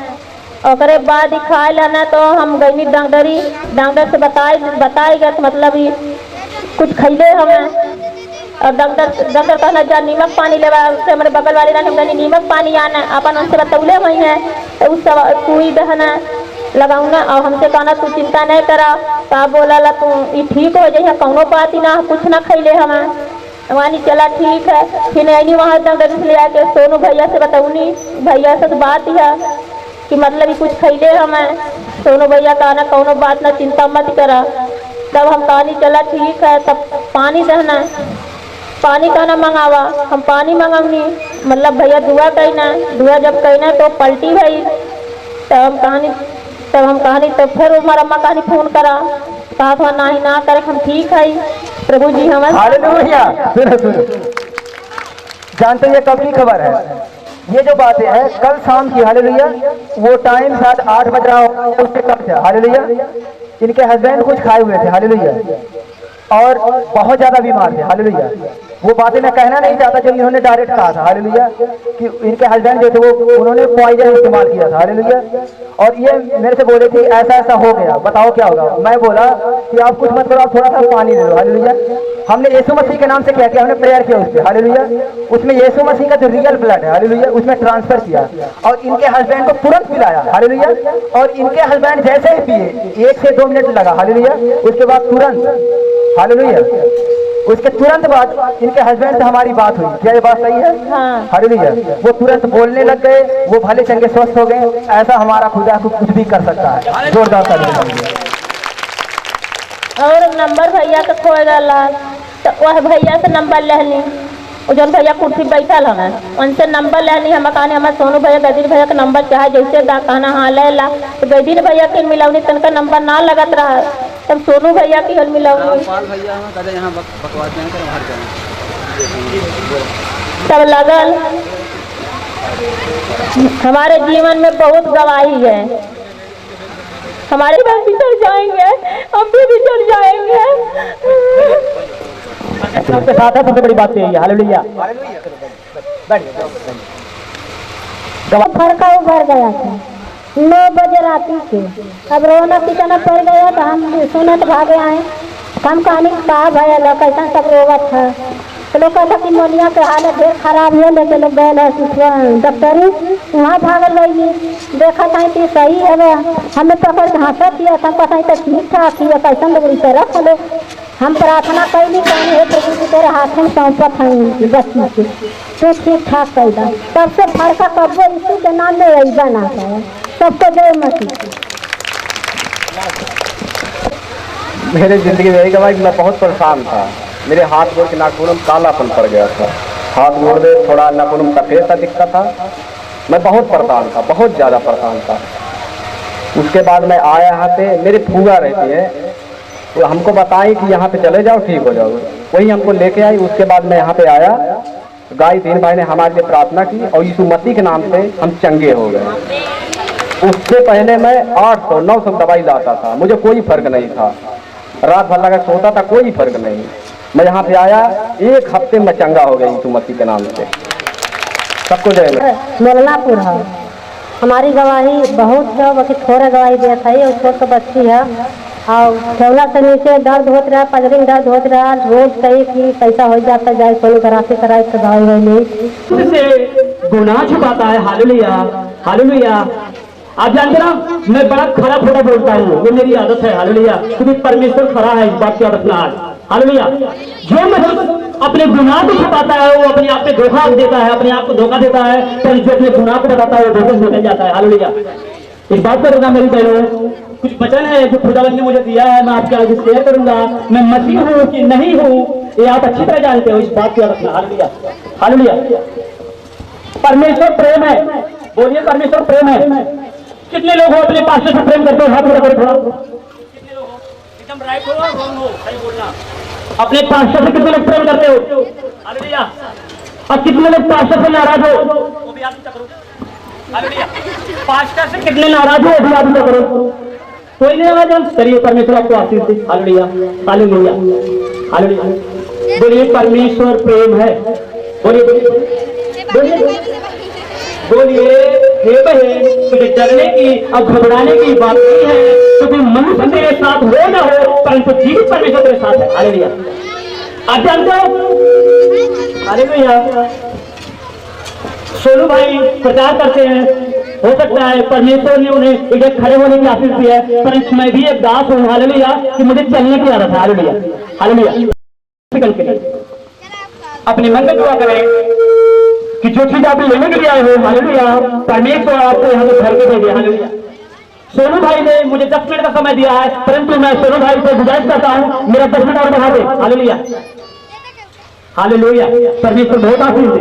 और करे बाद ही खाए लाना तो हम गई डॉक्टर से बताई गया तो मतलब ही कुछ खैले हमें। और डॉक्टर कहना जा नीमक पानी लेवा, उससे हमारे बगल वाले ना हमने नीमक पानी आना अपन उनसे बतौले हुई है, तो उस सुई दहना लगाऊंगा। और हमसे कहना तू चिंता नहीं करा, तो बोला ला तू ये ठीक हो जाए, कौनो बात ही ना, कुछ ना खैले हमें। वानी चला ठीक है। फिर नहीं वहाँ डॉक्टर से ले आके सोनू भैया से बताऊनी, भैया से तो बात है कि मतलब ये कुछ खैले हमें। सोनू भैया कहना कौनो बात ना, चिंता मत करा। तब हम कहानी चला ठीक है। तब पानी दहना, पानी कहना मंगावा, हम पानी मंगाऊनी, मतलब भैया दुआ कहना, दुआ जब कहना तो पलटी भाई। तब हम कहानी तो फिर हमारा अम्मा कहानी फोन करा, कहा था ना ही ना करे, हम ठीक है प्रभु जी हमारे। हालेलुया। सुनो सुनो, जानते हैं ये कब की खबर है? ये जो बातें हैं कल शाम की। हालेलुया। वो टाइम शायद 8 बज रहा हो, उससे कम था। हालेलुया। इनके हस्बैंड कुछ खाए हुए थे। हालेलुया। और बहुत ज्यादा बीमार थे। हालेलुया। वो बातें मैं कहना नहीं चाहता, जब इन्होंने डायरेक्ट कहा था हालेलुया कि इनके हस्बैंड जो थे वो उन्होंने पॉइजन इस्तेमाल किया था हालेलुया, और ये मेरे से बोले थे ऐसा ऐसा हो गया, बताओ क्या होगा। मैं बोला कि आप कुछ मत करो, आप थोड़ा सा पानी ले लो हालेलुया। हमने यीशु मसीह के नाम से क्या किया, हमने प्रेयर किया उस पर हालेलुया। उसमें यीशु मसीह का जो रियल ब्लड है हालेलुया उसमें ट्रांसफर किया और इनके हस्बैंड को तुरंत पिलाया हालेलुया। और इनके हस्बैंड जैसे ही पिए 1 से 2 मिनट लगा हालेलुया, उसके बाद तुरंत हालेलुया, उसके तुरंत बाद इनके हस्बैंड से हमारी बात हुई। क्या ये बात सही है? हाँ। हालेलुया। वो तुरंत बोलने लग गए, वो भले चंगे स्वस्थ हो गए। ऐसा हमारा खुदा कुछ भी कर सकता है। जोरदार तालियां। और नंबर भैया के खो गया तो वह भैया से नंबर ले ली, जो भैया कुर्सी बैठल हमें उनसे नंबर ले ली। हम कहने हमारे सोनू भैया गदीर भैया का नंबर चाहे जैसे दा कहना हाँ ले ला, तो गदीर भैया के मिलवनी तनका नंबर ना लगत रहा, तब सोनू भैया की हल मिलवनी तब लगल। हमारे जीवन में बहुत गवाही है, हमारे घर भी चल जाएंगे, हम भी चल जाएंगे। सबके साथ है, सबसे बड़ी बात यही है हालेलुया। फरका उभर गया था 9 बजे रात के, अब रोना पिटाना पड़ गया तो हम सुनत भागे आए। हम कहानी कहा भैया कैसा सब रोवत था, तो लोग कहता कि मोनिया के हालत ढेर खराब है, लेके लोग गए डॉक्टरी वहाँ भागल गई। देखा था कि सही है, हमें पकड़ के हंसत किया था, पता तो ठीक ठाक है, कैसा लोग इसे रख लो। हम प्रार्थना कैली कहनी है प्रभु जी तेरे हाथ में सौंपत हैं बच्ची के, तो ठीक ठाक कैदा। तब से फरका कब्बो यीशु के नाम में वही बना है। सबको जय मसीह। मेरे जिंदगी में यही गवाही मैं बहुत परेशान था। मेरे हाथ गोड़ के नाखून में कालापन पड़ गया था, हाथ गोड़ में थोड़ा नाखून में सफेद सा दिखता था। मैं बहुत परेशान था, बहुत ज़्यादा परेशान था। उसके बाद मैं आया यहाँ पे, मेरी फूआ रहती है, वो हमको बताई कि यहाँ पे चले जाओ ठीक हो जाओगे, वही हमको लेके आई। उसके बाद मैं यहाँ पे आया, गाय दीन भाई ने हमारे लिए प्रार्थना की और यीशु मसीह के नाम से हम चंगे हो गए। उससे पहले मैं 800-900 दवाई लाता था, मुझे कोई फर्क नहीं था, रात भर लगा सोता था, कोई फर्क नहीं। मैं यहाँ पे आया, 1 हफ्ते में चंगा हो गया यीशु मसीह के नाम से। सबको जय। मोलनापुर है, हमारी गवाही बहुत है, बाकी थोड़ा गवाही देता है। उसको तो बच्ची है और ठेवला से नीचे दर्द होता रहा, पजरी में दर्द होता रहा, रोज कहीं कि पैसा हो जाता जाए सोनोग्राफी कराए तो दवाई वही नहीं से गुनाह छुपाता है हालेलुया हालेलुया। आप जानते ना मैं बड़ा खरा खोटा बोलता हूँ, ये मेरी आदत है हालेलुया, क्योंकि परमेश्वर खरा है, इस बात की आदत ना आज हालेलुया। जो मतलब अपने गुनाह को छुपाता है वो अपने आप पे धोखा देता है, अपने आप को धोखा देता है, पर जो अपने गुनाह को बताता है वो धोखे से निकल जाता है हालेलुया। इस बात पर मेरी बहनों कुछ वचन है जो खुदावंद ने मुझे दिया है, मैं आपके आगे शेयर करूंगा। मैं मसीह हूँ कि नहीं हूँ ये आप अच्छी तरह जानते हो, इस बात की रखना हालेलुया हालेलुया। परमेश्वर प्रेम है, बोलिए परमेश्वर प्रेम है। कितने लोग हो अपने पास्टर से प्रेम करते हो? हाथ उठाकर थोड़ा, कितने लोग हो? एकदम राइट हो और रॉन्ग हो, सही बोलना। अपने पास्टर से कितने लोग प्रेम करते हो? हालेलुया। और कितने लोग पास्टर से नाराज हो? वो भी आप करो हालेलुया। पास्टर से कितने नाराज हो? वो भी आप करो। कोई नहीं नाराज करिए, परमेश्वर आपको आशीष दे हालेलुया हालेलुया हालेलुया। बोलिए परमेश्वर प्रेम है, बोलिए बोलिए बोलिए। हे बहन तुझे डरने की और घबराने की बात नहीं है, क्योंकि मनुष्य तेरे साथ हो ना हो परंतु जीवित परमेश्वर तेरे साथ है हालेलुया। आप जानते हो हालेलुया। सोनू भाई प्रचार करते हैं, हो सकता है परमेश्वर ने उन्हें एक खड़े होने की आशीष दी है, परंतु मैं भी एक दास हूँ हालेलुया कि मुझे चलने की आदत है हालेलुया हालेलुया। अपने मन में दुआ करें कि जो चीज आप लेने के लिए आए हो हालेलुया परमेश्वर आपको यहाँ पे भर के दे दिया हालेलुया। सोनू भाई ने मुझे 10 मिनट का समय दिया है, परंतु मैं सोनू भाई से गुजारिश करता हूँ मेरा 10 मिनट और बढ़ा दे हालेलुया हालेलुया। परमेश्वर बहुत आशीष दे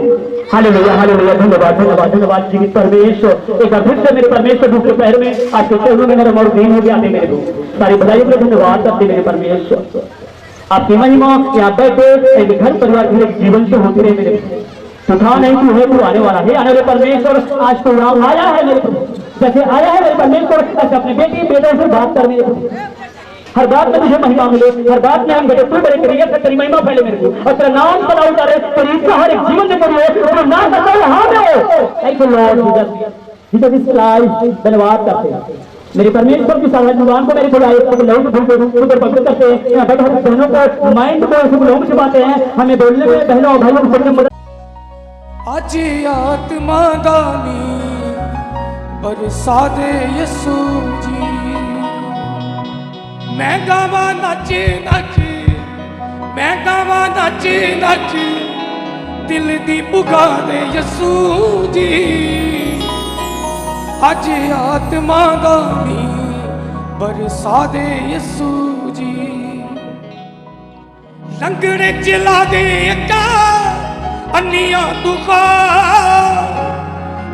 हालेलुया हालेलुया। धन्यवाद धन्यवाद धन्यवाद जीवित परमेश्वर। एक अधिक से मेरे परमेश्वर दूसरे पैर में आज के में मेरा मौत दीन हो गया मेरे को सारी बधाई को धन्यवाद करते मेरे परमेश्वर। आपकी महिमा यहाँ बैठे एक घर परिवार के जीवन से होती रहे मेरे तो था नहीं तू है, तू आने वाला है, आने वाले परमेश्वर आज तो नाम आया है मेरे को, जैसे आया है मेरे परमेश्वर ऐसे अपने बेटी बेटों से बात कर मेरे को हर बात में तुझे महिमा मिले, हर बात में हम घटे तू बड़े करिए, तेरी महिमा फैले मेरे को और तेरा नाम सदा उतारे, तेरी इच्छा हर एक जीवन में पूरी हो और नाम बताओ हाँ में हो। थैंक यू लॉर्ड जीसस इस लाइफ धन्यवाद करते हैं मेरे परमेश्वर की साधारण को मेरे खुदाई को लोग ऊपर पवित्र करते हैं। यहाँ बैठे हमारे बहनों को माइंड को लोग छिपाते हैं, हमें बोलने में बहनों और भाइयों को सबने मदद। अज आत्मा दानी बरसा दे यसू जी, मैं गावा नच नच, मैं गावा नच नच, दिल दी पुकारे यसू जी। अज आत्मा दानी बरसा दे यसू जी, लंगड़े चला दे अक्का अन्निया दुखा,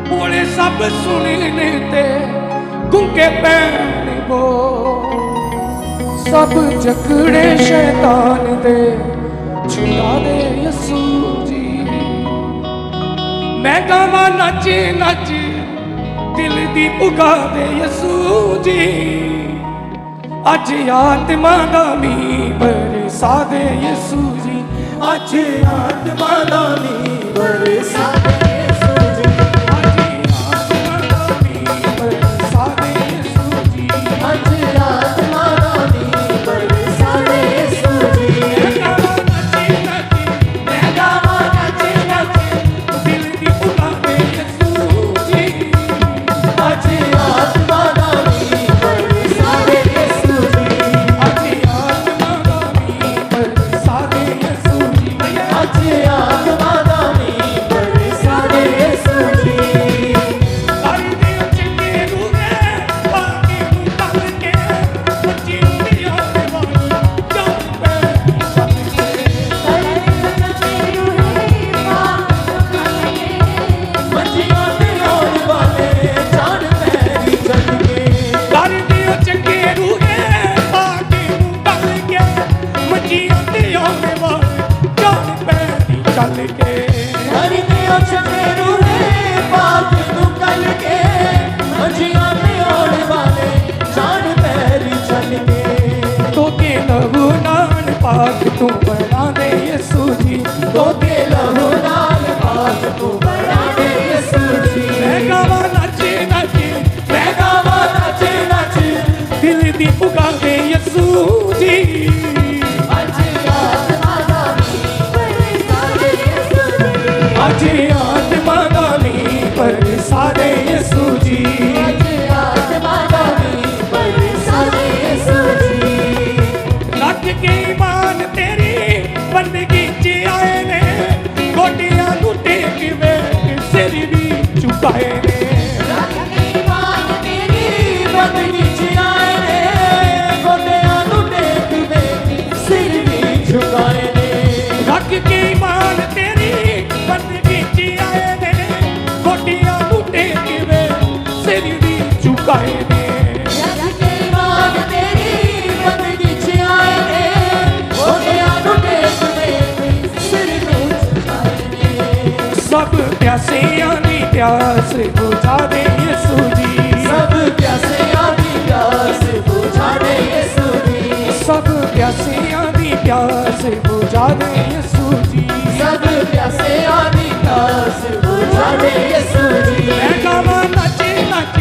बोले सब सुनने ते गुंगे पैण गो, सब जकड़े शैतान दे छुड़ा दे यसू जी। मैं गावा नच नच, दिल दी पुका दे यसू जी। अज आत्मा दा मींह बरसा दे यसू जी, अज आत्मा दा मींह बरसा दे यसू जी, अज आत्मा दा मींह बरसा दे यसू जी, अज आत्मा दा मींह बरसा दे यसू जी। मैं गावा नच नच, दिल दी पुका दे यसू जी। अज आत्मा दा मींह बरसा दे यसू जी, अज आत्मा दा मींह बरसा दे यसू जी, अज आत्मा दा मींह बरसा दे यसू जी। कर दे चंगे रूहे पाके मुकल के, सच्ची दुनिया दे वाली जान पे चल के। कर दे चंगे रूहे पाके मजिया दे और वाले जान पैरी चल के। कर दे चंगे रूहे पाके मुकल के, मजिया दे और वाले जान पैरी चल के। कर दे चंगे रूहे पाके मुकल के, मजिया दे और वाले जान पैरी चल के। तो के लहू नाल पाक तू बना दे यसू जी, तो के लहू नाल पाक तू बना दे यसू जी। मैं गावा नच नच, मैं गावा नच नच, दिल दी पुकार दे यसू जी। अज आत्मा दा मींह बरसा दे यसू जी, अज आत्मा दा मींह बरसा दे यसू जी, अज आत्मा दा मींह बरसा दे यसू जी। रख के ईमान तेरी बंदगी च आए ने, गोटियां नू टेक वे सिर भी झुकाए ने। रख के ईमान तेरी बंदगी च आए ने, गोटियां नू टेक वे सिर भी झुकाए ने। रख के ईमान तेरी बंदगी च आए ने, गोटियां नू टेक वे सिर भी झुकाए ने। रख के ईमान तेरी बंदगी च आए ने, गोटियां नू टेक वे सिर भी झुकाए ने। सब प्यासियां दी प्यास बुझा दे यसू जी, सब प्यासियां दी प्यास बुझा दे यसू जी, सब प्यासियां दी प्यास बुझा दे यसू जी, सब प्यासियां दी प्यास बुझा दे यसू जी। मैं गावा नच नच,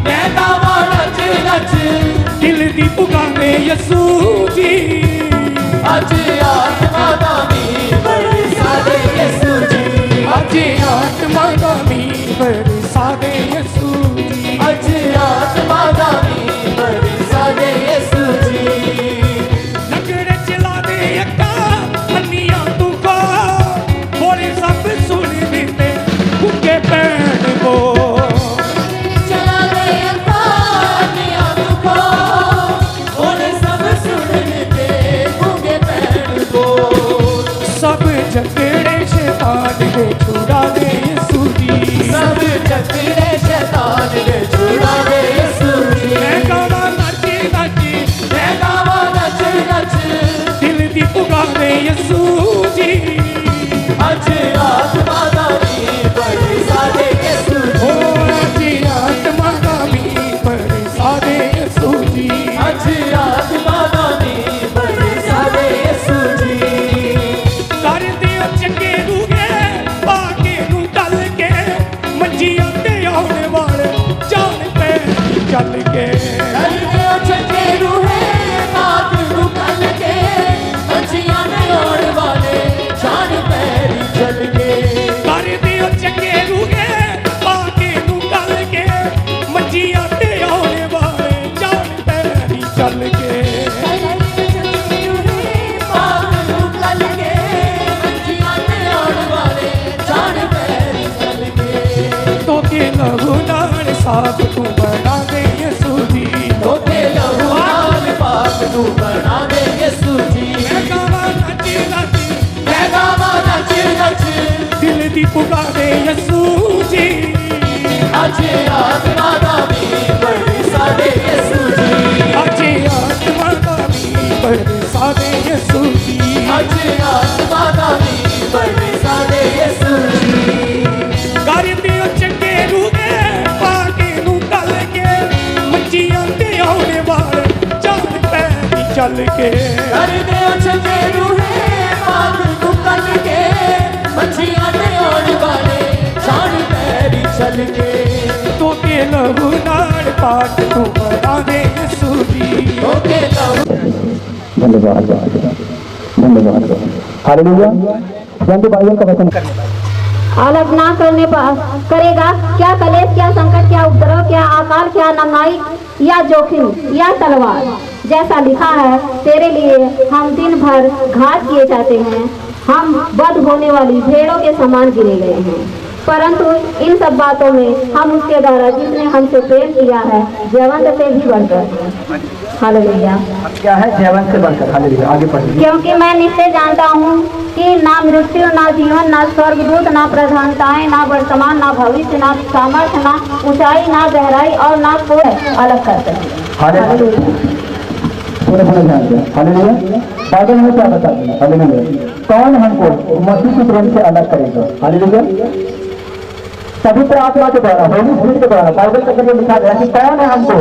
मैं गावा नच नच, दिल दी पुकारे यसू जी। अज आत्मा दा मींह बरसा दे यसू जी, अज आत्मा दा मींह बरसा दे यसू जी, अज आत्मा दा मींह बरसा दे यसू जी। लंगड़े चला दे अक्का अन्निया दुखा, बोले सब सुन देते गुंगे पैण गो। चला दे अक्का अन्निया दुखा, बोले सब सुन पाक तू बना दे यसू जी धोके लहू नाल पाक तू बना दे यसू जी मैं गावा नच नच मैं गावा नच नच दिल दी पुकारे यसू जी आज आत्मा दा भी बरसा दे यसू जी आज आत्मा दा भी बरसा दे यसू जी आज आत्मा दा भी बरसा दे यसू जी कर दियो चंगे रूहे पाके नू तल के मच्छियां ते आने वाले चल पैरी चल के कर दे चंगे रूहे पाक तू तल के मच्छियां ते आने वाले शान पैरी चल के तो के लहू नाल पाक तू बना दे यसू जी धोके लहू धन्यवाद धन्यवाद हालेलुया। जंतु भाइयों का वचन अलग ना करने पर करेगा क्या कलेश, क्या संकट, क्या उपद्रव, क्या अकाल, क्या नंगाई या जोखिम या तलवार। जैसा लिखा है, तेरे लिए हम दिन भर घात किए जाते हैं, हम बद होने वाली भेड़ों के समान गिने गए हैं। परंतु इन सब बातों में हम उसके द्वारा जिसने हमसे प्रेम किया है जयवंत से भी बढ़कर हैं। हालेलुया। क्या है? जयवंत से बढ़कर। हालेलुया। आगे पढ़िए। क्योंकि मैं निश्चय जानता हूँ कि ना मृत्यु, ना जीवन, ना स्वर्गदूत, ना प्रधानताएं, ना वर्तमान, ना भविष्य, ना सामर्थ्य, ना ऊंचाई, ना गहराई और ना कोई अलग कर सके। हालेलुया। पूरे ध्यान दें। हालेलुया। बाइबल में क्या बताते हैं? हालेलुया। कौन हमको मसीह के प्रेम से अलग करेगा? हालेलुया। पवित्र आत्मा के द्वारा, होली स्पिरिट के द्वारा बाइबल के अंदर लिखा गया कि कौन है हमको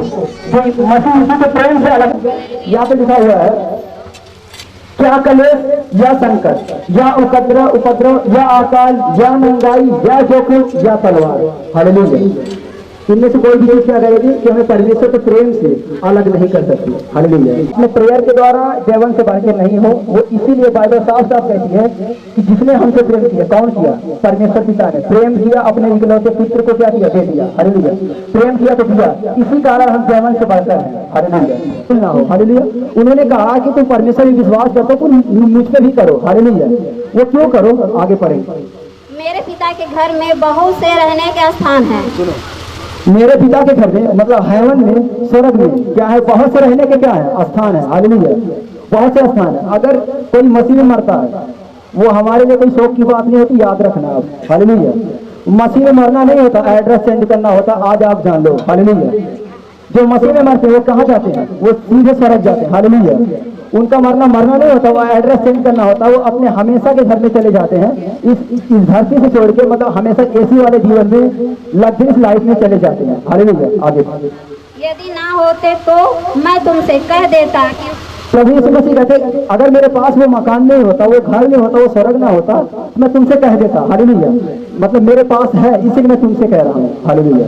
जो मसीह यीशु के प्रेम से अलग। यहाँ पे लिखा हुआ है, क्या कलेश या संकट या उपद्रव या अकाल या महंगाई या जोखिम या तलवार। हालेलुया। इनमें से कोई भी चीज क्या करेगी कि हमें परमेश्वर के प्रेम से अलग नहीं कर सकती। हालेलुया। इसमें प्रेयर के द्वारा जयवंत से बढ़ के नहीं हो, वो इसीलिए बाइबल साफ साफ कहती है कि जिसने हमसे प्रेम किया, कौन किया? परमेश्वर पिता ने प्रेम किया, अपने इकलौते पुत्र को क्या किया? दे दिया। हालेलुया। प्रेम किया तो दिया, इसी कारण हम जयवंत से बढ़कर हैं। हालेलुया। ना हो। हालेलुया। उन्होंने कहा कि तुम परमेश्वर में विश्वास करते हो तो मुझ पे भी करो। हालेलुया। वो क्यों करो? आगे पढ़ेंगे। मेरे पिता के घर में बहुत से रहने के स्थान हैं। मेरे पिता के घर में मतलब हेवन में, स्वर्ग में क्या है? बहुत से रहने के क्या है? स्थान है। हालेलुया। बहुत से स्थान है। अगर कोई मसीह में मरता है, वो हमारे लिए कोई शौक की बात नहीं होती, याद रखना आप। हालेलुया। मसीह में मरना नहीं होता, एड्रेस चेंज करना होता। आज आप जान लो। हालेलुया। जो मसीह में मरते हैं वो कहाँ जाते हैं? वो सीधे स्वर्ग जाते हैं। हालेलुया। उनका मरना नहीं होता, वो एड्रेस चेंज करना होता, वो अपने हमेशा के घर में चले जाते हैं। इस धरती से छोड़ के मतलब हमेशा एसी वाले जीवन में, लग्जरियस लाइफ में चले जाते हैं। हालेलुया। आगे यदि ना होते तो मैं तुमसे कह देता कि प्रभु यीशु मसीह कहते, अगर मेरे पास वो मकान नहीं होता, वो घर नहीं होता, वो स्वर्ग ना होता, मैं तुमसे कह देता। हालेलुया। मतलब मेरे पास है, इसीलिए मैं तुमसे कह रहा हूँ। हालेलुया।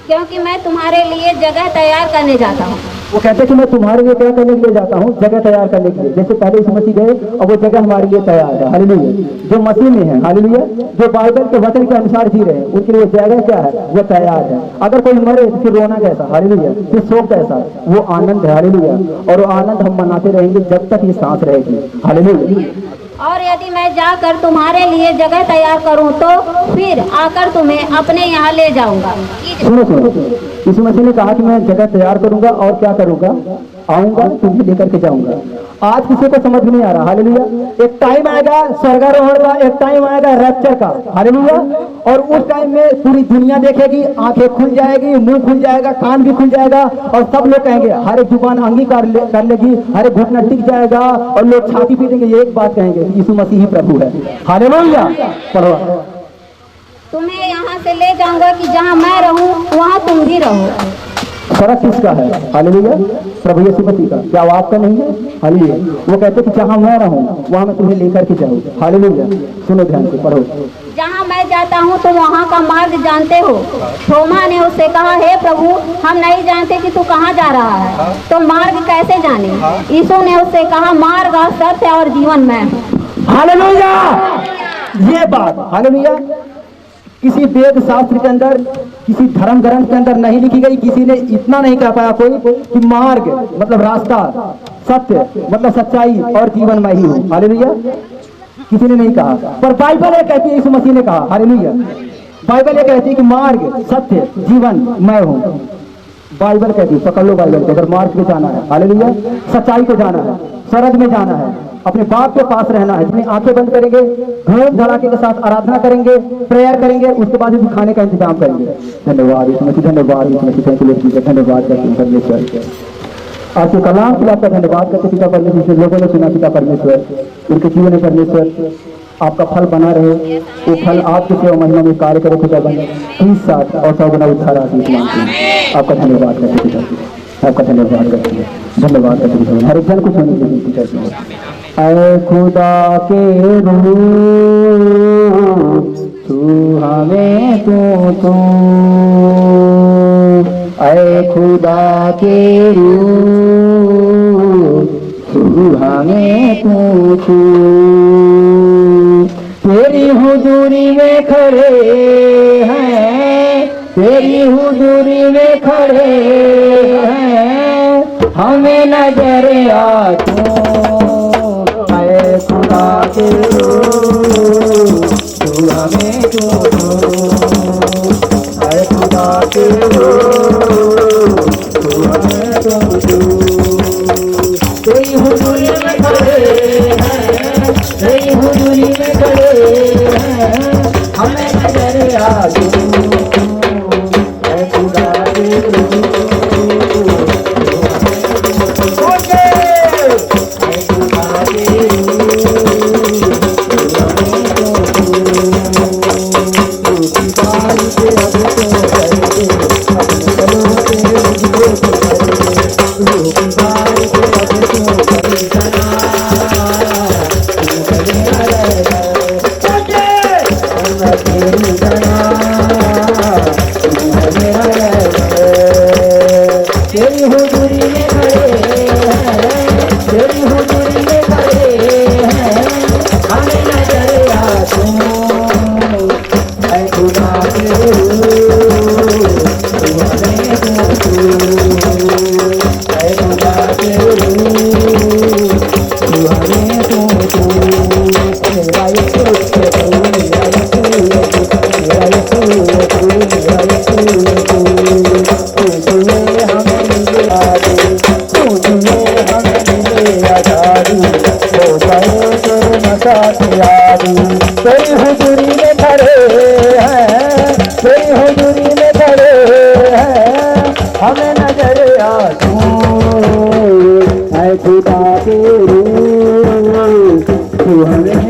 क्योंकि मैं तुम्हारे लिए जगह तैयार करने जाता हूँ। वो कहते हैं कि मैं तुम्हारे लिए क्या करने के लिए जाता हूँ? जगह तैयार करने के लिए। जैसे पहले यीशु मसीह गए और वो जगह हमारे लिए तैयार है। हालेलुया। जो मसीह में है, हालेलुया, जो बाइबल के वचन के अनुसार जी रहे हैं, उनके लिए जगह क्या है? वो तैयार है। अगर कोई मरे तो फिर रोना कैसा? हालेलुया। फिर शोक कैसा? वो आनंद है। हालेलुया। और वो आनंद हम मनाते रहेंगे जब तक ये सांस रहेगी। हालेलुया। और यदि मैं जाकर तुम्हारे लिए जगह तैयार करूं तो फिर आकर तुम्हें अपने यहाँ ले जाऊंगा। सुनो सुनो, यीशु मसीह ने कहा कि मैं जगह तैयार करूंगा और क्या करूंगा? आऊंगा, तुम्हें लेकर के जाऊंगा। आज किसी को समझ नहीं आ रहा। हालेलुया। एक टाइम आएगा स्वर्गारोहण का, एक टाइम आएगा रैप्चर का। हालेलुया। और उस टाइम में पूरी दुनिया देखेगी, आंखें खुल जाएगी, मुंह खुल जाएगा, कान भी खुल जाएगा, और सब लोग कहेंगे, हर एक जुबान अंगीकार कर लेगी, हर एक घुटना टिक जाएगा, और लोग छाती पीटेंगे, ये एक बात कहेंगे, यीशु मसीह ही प्रभु है। हालेलुया। पढ़ो। तुम्हें यहाँ से ले जाऊंगा कि जहाँ मैं रहूं वहाँ तुम भी रहो। फर्क किसका है? हालेलुया। प्रभु यीशु मसीह का। क्या वो आपका नहीं है? हालेलुया। वो कहते कि जहाँ मैं रहूं वहाँ मैं तुम्हें लेकर के जाऊँ। हालेलुया। सुनो ध्यान से, पढ़ो। जहाँ मैं जाता हूँ तुम वहाँ का मार्ग जानते हो। थोमा ने उससे कहा, हे प्रभु, हम नहीं जानते कि तू कहाँ जा रहा है, तो मार्ग कैसे जाने? यीशु ने उससे कहा, मार्ग, सत्य और जीवन मैं हूँ। हालेलुया। ये बात, हालेलुया, किसी वेद शास्त्र के अंदर, किसी धर्म ग्रंथ के अंदर नहीं लिखी गई। किसी ने इतना नहीं कह पाया कोई कि मार्ग मतलब रास्ता, सत्य मतलब सच्चाई और जीवन मैं ही हूँ। हालेलुया। किसी ने नहीं कहा, पर बाइबल है कहती है, यीशु मसीह ने कहा। हालेलुया। बाइबल ये कहती है कि मार्ग सत्य जीवन मैं हूँ। बाइबल कहती है, पकड़ लो बाइबल को। अगर मार्ग पे जाना है, हालेलुया, सच्चाई को जाना है, सरद में जाना है, अपने बाप के पास रहना है, अपनी आंखें बंद करेंगे, धूम धड़ाके के साथ आराधना करेंगे, प्रेयर करेंगे, उसके बाद ही खाने का इंतजाम करेंगे। धन्यवाद इसमें, धन्यवाद इसमें, धन्यवाद करते हैं परमेश्वर। आपके कलाम के लिए आपका धन्यवाद करते पिता परमेश्वर, जिन लोगों ने सुना पिता परमेश्वर, उनके जीवन में परमेश्वर आपका फल बना रहे, वो फल आपके सेवा महिमा में कार्य करे पिता बने 30 साल और 100 गुना उद्धार आशीष मांगते हैं। आपका धन्यवाद करते पिता, आपका धन्यवाद करते हैं, धन्यवाद करते पिता। हर एक जन को सुनने की विनती करते हैं। ऐ खुदा के रूह तू हमें तू ऐ खुदा के रूह तू हमें तू तेरी हुजूरी में खड़े हैं, तेरी हुजूरी में खड़े हैं, हमें नजर आ तू ऐ खुदा के रूह तू हमें तू ऐ खुदा के रूह तू हमें तू तेरी हुजूरी में खड़े हैं, तेरी हुजूरी में खड़े हैं, हमें नजर आ तू ऐ खुदा के रूह तेरी हुजूरी में खड़े हैं, तेरी हुजूरी में खड़े हैं, हमें नजर आ तू ऐ खुदा के रूह तू हमें